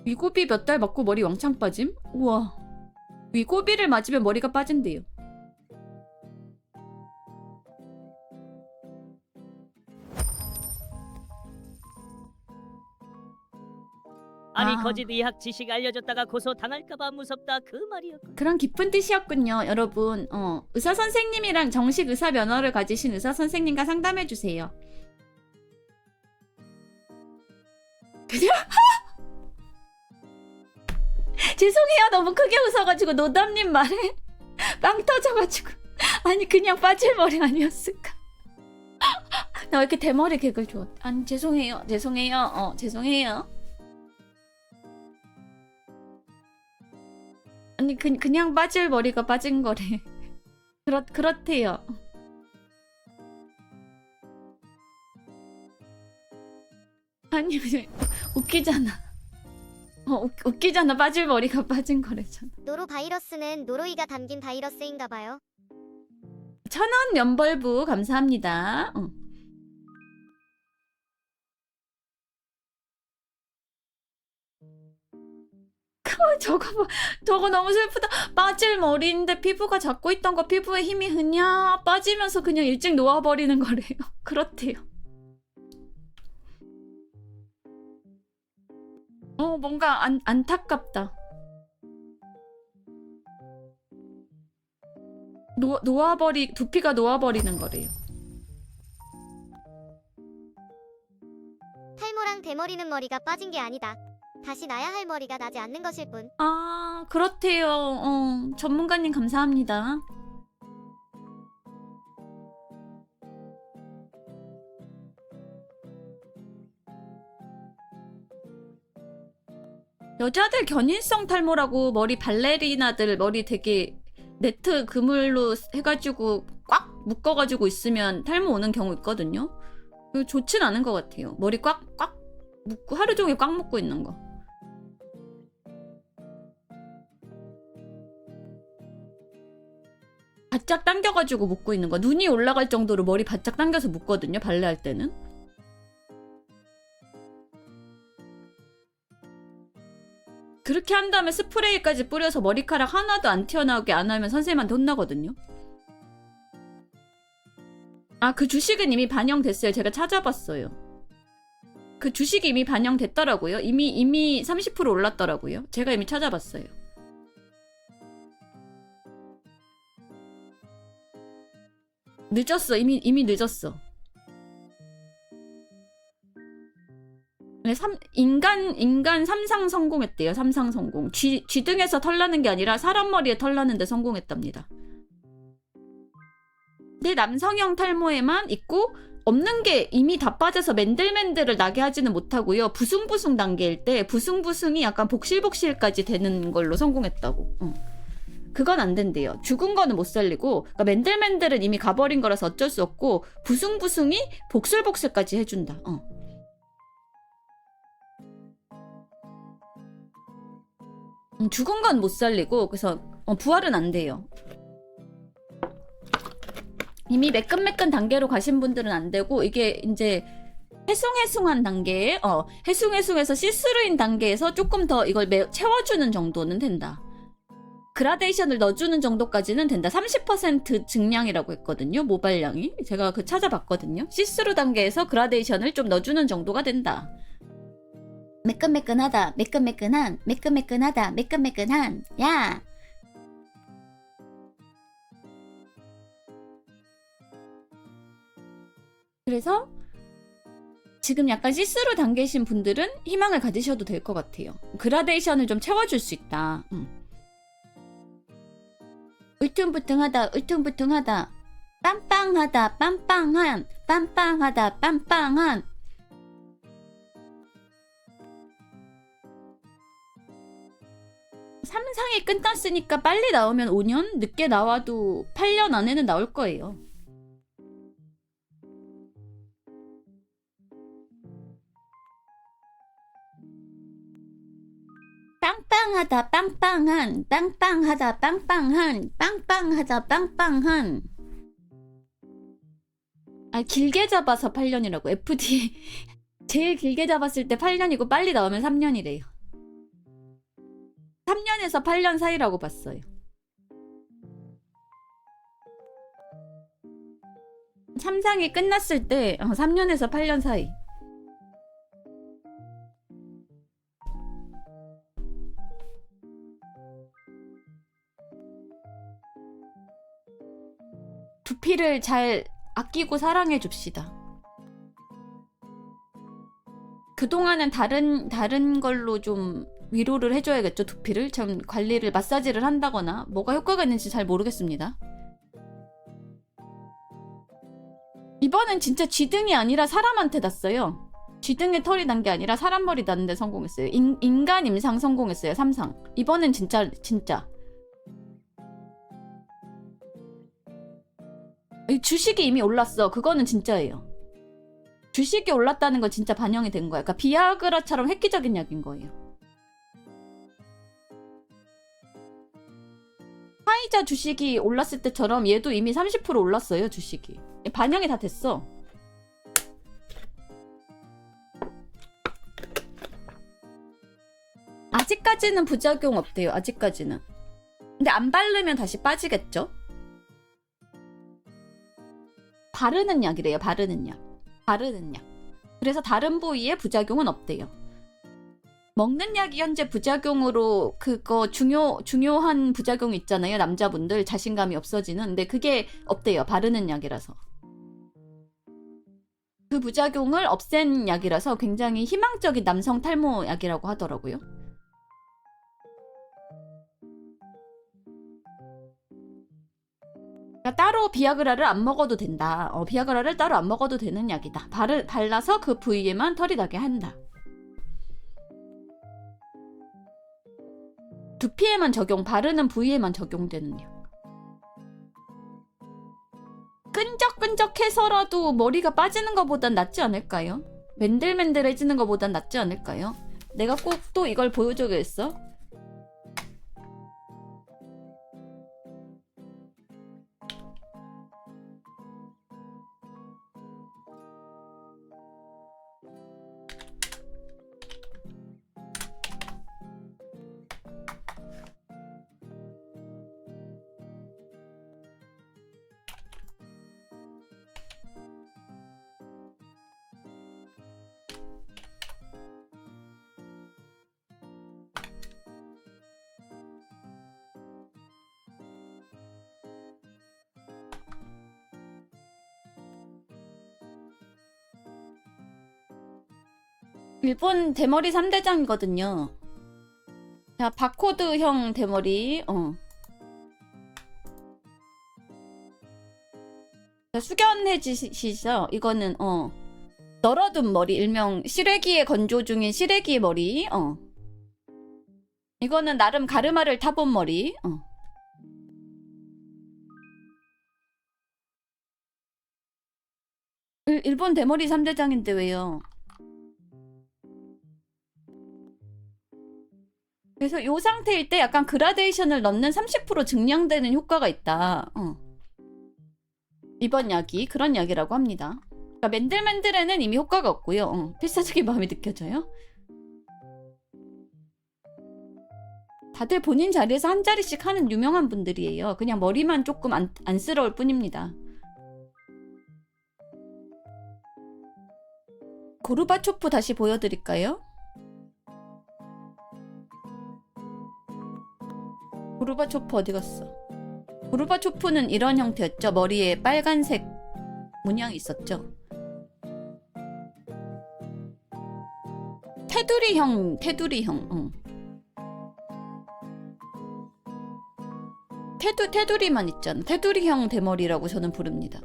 위고비 몇 달 맞고 머리 왕창 빠짐? 우와. 위고비를 맞으면 머리가 빠진대요. 아니 거짓 의학 지식 알려줬다가 고소 당할까봐 무섭다 그 말이었군. 그런 깊은 뜻이었군요. 여러분 의사 선생님이랑 정식 의사 면허를 가지신 의사 선생님과 상담해주세요. 그냥 죄송해요. 너무 크게 웃어가지고 노담님 말에 빵 터져가지고. 아니 그냥 빠질 머리 아니었을까. 나 왜 이렇게 대머리 개그를 좋아. 아니 죄송해요. 죄송해요. 아니 그냥 빠질 머리가 빠진 거래. 그렇대요. 아니 웃기잖아. 웃기잖아. 빠질 머리가 빠진 거래잖아. 노로바이러스는 노로이가 담긴 바이러스인가 봐요. 1000원 면벌부 감사합니다. 저거 너무 슬프다. 빠질 머리인데 피부가 잡고 있던 거 피부에 힘이 그냥 빠지면서 그냥 일찍 놓아버리는 거래요. 그렇대요. 뭔가 안타깝다. 두피가 놓아버리는 거래요. 탈모랑 대머리는 머리가 빠진 게 아니다. 다시 나야 할 머리가 나지 않는 것일 뿐. 아, 그렇대요. 전문가님 감사합니다. 여자들 견인성 탈모라고 머리 발레리나들 머리 되게 네트 그물로 해가지고 꽉 묶어가지고 있으면 탈모 오는 경우 있거든요. 그거 좋진 않은 것 같아요. 머리 꽉 묶고 하루 종일 꽉 묶고 있는 거. 바짝 당겨가지고 묶고 있는 거. 눈이 올라갈 정도로 머리 바짝 당겨서 묶거든요. 발레할 때는. 그렇게 한 다음에 스프레이까지 뿌려서 머리카락 하나도 안 튀어나오게 안 하면 선생님한테 혼나거든요. 아, 그 주식은 이미 반영됐어요. 제가 찾아봤어요. 그 주식이 이미 반영됐더라고요. 이미 30% 올랐더라고요. 제가 이미 찾아봤어요. 늦었어. 이미 늦었어. 네, 인간 3상 성공했대요. 3상 성공. 쥐등에서 털 나는 게 아니라 사람 머리에 털 나는데 성공했답니다. 근데 남성형 탈모에만 있고 없는 게 이미 다 빠져서 맨들맨들을 나게 하지는 못하고요. 부숭부숭 단계일 때 부숭부숭이 약간 복실복실까지 되는 걸로 성공했다고. 그건 안 된대요. 죽은 거는 못 살리고, 그러니까 맨들맨들은 이미 가버린 거라서 어쩔 수 없고 부숭부숭이 복슬복슬까지 해준다. 죽은 건 못 살리고, 그래서 부활은 안 돼요. 이미 매끈매끈 단계로 가신 분들은 안 되고, 이게 이제 해숭해숭한 단계에 해숭해숭해서 시스루인 단계에서 조금 더 이걸 채워주는 정도는 된다. 그라데이션을 넣어주는 정도까지는 된다. 30% 증량이라고 했거든요. 모발량이. 제가 그 찾아봤거든요. 시스루 단계에서 그라데이션을 좀 넣어주는 정도가 된다. 매끈매끈하다. 매끈매끈한. 매끈매끈하다. 매끈매끈한. 야! 그래서 지금 약간 시스루 단계이신 분들은 희망을 가지셔도 될 것 같아요. 그라데이션을 좀 채워줄 수 있다. 울퉁불퉁하다. 울퉁불퉁하다. 빵빵하다. 빵빵한. 빵빵하다. 빵빵한. 삼상이 끝났으니까 빨리 나오면 5년? 늦게 나와도 8년 안에는 나올 거예요. 빵빵하다. 빵빵한. 빵빵하다. 빵빵한. 빵빵하다. 빵빵한. 아, 길게 잡아서 8년이라고. FDA 제일 길게 잡았을 때 8년이고 빨리 나오면 3년이래요. 3년에서 8년 사이라고 봤어요. 삼상이 끝났을 때 3년에서 8년 사이. 두피를 잘 아끼고 사랑해 줍시다. 그동안은 다른 걸로 좀 위로를 해줘야겠죠. 두피를 참 관리를 마사지를 한다거나 뭐가 효과가 있는지 잘 모르겠습니다. 이번엔 진짜 쥐등이 아니라 사람한테 났어요. 쥐등에 털이 난 게 아니라 사람 머리 났는데 성공했어요. 인간 임상 성공했어요. 3상. 이번엔 진짜. 주식이 이미 올랐어. 그거는 진짜예요. 주식이 올랐다는 건 진짜 반영이 된 거야. 그러니까 비아그라처럼 획기적인 약인 거예요. 화이자 주식이 올랐을 때처럼 얘도 이미 30% 올랐어요. 주식이. 반영이 다 됐어. 아직까지는 부작용 없대요. 아직까지는. 근데 안 바르면 다시 빠지겠죠? 바르는 약이래요. 바르는 약. 그래서 다른 부위에 부작용은 없대요. 먹는 약이 현재 부작용으로 그거 중요한 부작용 있잖아요. 남자분들 자신감이 없어지는. 근데 그게 없대요. 바르는 약이라서. 그 부작용을 없앤 약이라서 굉장히 희망적인 남성 탈모 약이라고 하더라고요. 그러니까 따로 비아그라를 안 먹어도 된다. 비아그라를 따로 안 먹어도 되는 약이다. 발라서 그 부위에만 털이 나게 한다. 두피에만 바르는 부위에만 적용되는 약. 끈적끈적해서라도 머리가 빠지는 것보단 낫지 않을까요? 맨들맨들해지는 것보단 낫지 않을까요? 내가 꼭 또 이걸 보여줘야겠어? 일본 대머리 3대장이거든요. 자, 바코드형 대머리. 자, 숙연해지시죠? 이거는 널어둔 머리, 일명 시래기에 건조 중인 시래기의 머리. 이거는 나름 가르마를 타본 머리. 일본 대머리 3대장인데 왜요? 그래서 이 상태일 때 약간 그라데이션을 넣는 30% 증량되는 효과가 있다. 이번 약이 그런 약이라고 합니다. 그러니까 맨들맨들에는 이미 효과가 없고요. 필사적인 마음이 느껴져요. 다들 본인 자리에서 한 자리씩 하는 유명한 분들이에요. 그냥 머리만 조금 안쓰러울 뿐입니다. 고르바초프 다시 보여드릴까요? 고르바초프 어디 갔어? 고르바초프는 이런 형태였죠. 머리에 빨간색 문양이 있었죠. 테두리형. 테두리만 있잖아. 테두리형 대머리라고 저는 부릅니다.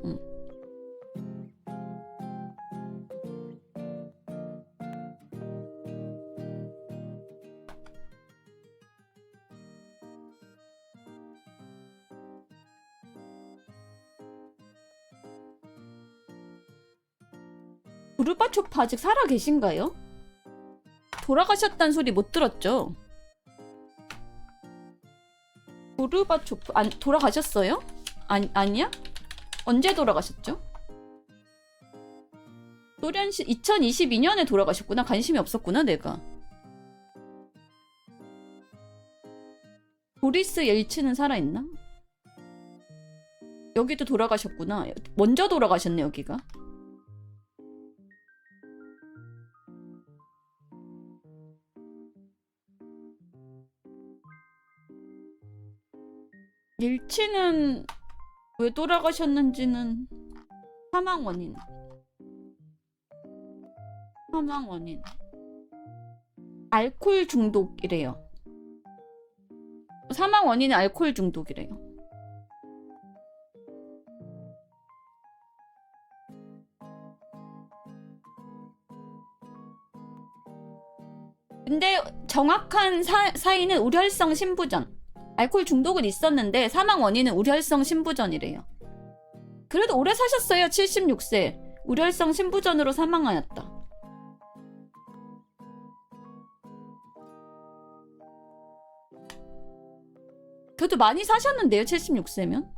고르바초프 아직 살아 계신가요? 돌아가셨다는 소리 못 들었죠? 고르바초프 돌아가셨어요? 아니야? 언제 돌아가셨죠? 소련시 2022년에 돌아가셨구나. 관심이 없었구나 내가. 보리스 옐츠는 살아있나? 여기도 돌아가셨구나. 먼저 돌아가셨네 여기가. 옐치는 왜 돌아가셨는지는 사망 원인 알코올 중독이래요. 사망 원인은 알코올 중독이래요. 근데 정확한 사인은 우혈성 심부전. 알코올 중독은 있었는데 사망 원인은 우혈성 심부전이래요. 그래도 오래 사셨어요. 76세. 우혈성 심부전으로 사망하였다. 그래도 많이 사셨는데요. 76세면.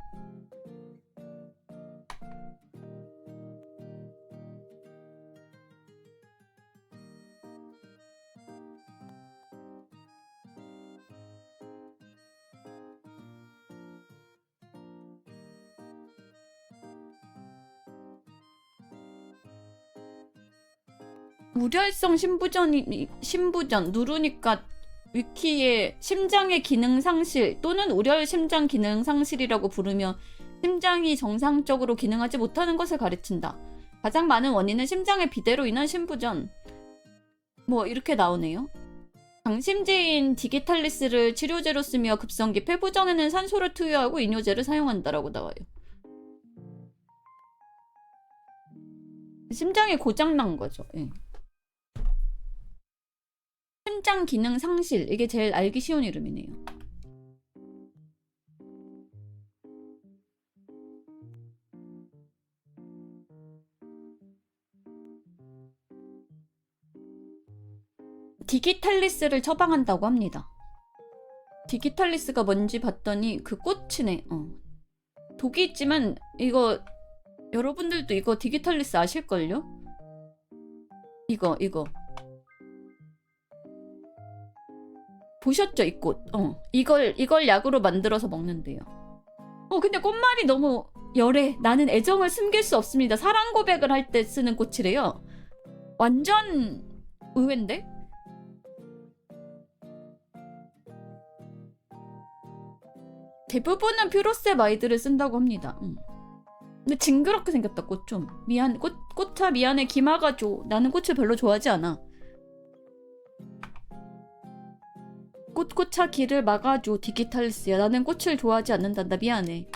우렬성 심부전 누르니까 위키에 심장의 기능 상실 또는 우렬 심장 기능 상실이라고 부르며 심장이 정상적으로 기능하지 못하는 것을 가르친다. 가장 많은 원인은 심장의 비대로 인한 심부전. 뭐 이렇게 나오네요. 강심제인 디기탈리스를 치료제로 쓰며 급성기 폐부전에는 산소를 투여하고 이뇨제를 사용한다라고 나와요. 심장이 고장난 거죠. 예. 심장 기능 상실. 이게 제일 알기 쉬운 이름이네요. 디기탈리스를 처방한다고 합니다. 디기탈리스가 뭔지 봤더니 그 꽃이네. 독이 있지만 이거 여러분들도 이거 디기탈리스 아실걸요? 이거 보셨죠? 이 꽃. 이걸 약으로 만들어서 먹는데요. 근데 꽃말이 너무 열해. 나는 애정을 숨길 수 없습니다. 사랑 고백을 할 때 쓰는 꽃이래요. 완전 의외인데? 대부분은 퓨로세마이드를 쓴다고 합니다. 근데 징그럽게 생겼다. 꽃 좀. 꽃차 미안해. 기마가 줘. 나는 꽃을 별로 좋아하지 않아. 꽃차 길을 막아줘. 디기탈리스야. 나는 꽃을 좋아하지 않는단다. 미안해.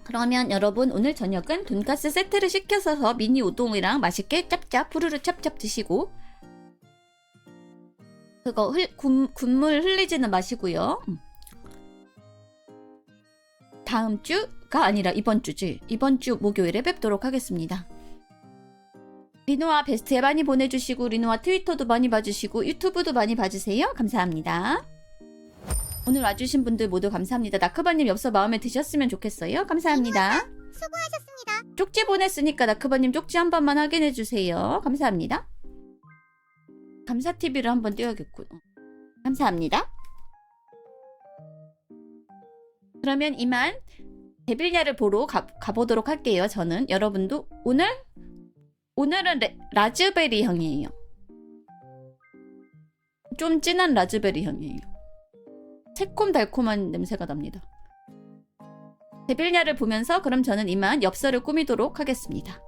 그러면 여러분 오늘 저녁은 돈가스 세트를 시켜서 미니 우동이랑 맛있게 짭짭 후루루 찹찹 드시고 그거 국물 흘리지는 마시고요. 다음 주가 아니라 이번 주지. 이번 주 목요일에 뵙도록 하겠습니다. 리노아 베스트에 많이 보내주시고 리노아 트위터도 많이 봐주시고 유튜브도 많이 봐주세요. 감사합니다. 오늘 와주신 분들 모두 감사합니다. 나크바님 엽서 마음에 드셨으면 좋겠어요. 감사합니다. 수고하셨습니다. 쪽지 보냈으니까 나크바님 쪽지 한 번만 확인해주세요. 감사합니다. 감사TV를 한번 띄워야겠군. 감사합니다. 그러면 이만 데빌야를 보러 가보도록 할게요. 저는 여러분도 오늘은 라즈베리 향이에요. 좀 진한 라즈베리 향이에요. 새콤달콤한 냄새가 납니다. 데빌야를 보면서 그럼 저는 이만 엽서를 꾸미도록 하겠습니다.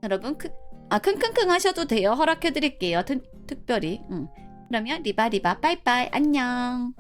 여러분 킁킁킁 하셔도 돼요. 허락해드릴게요. 특별히. 그러면 리바리바 빠이빠이 안녕.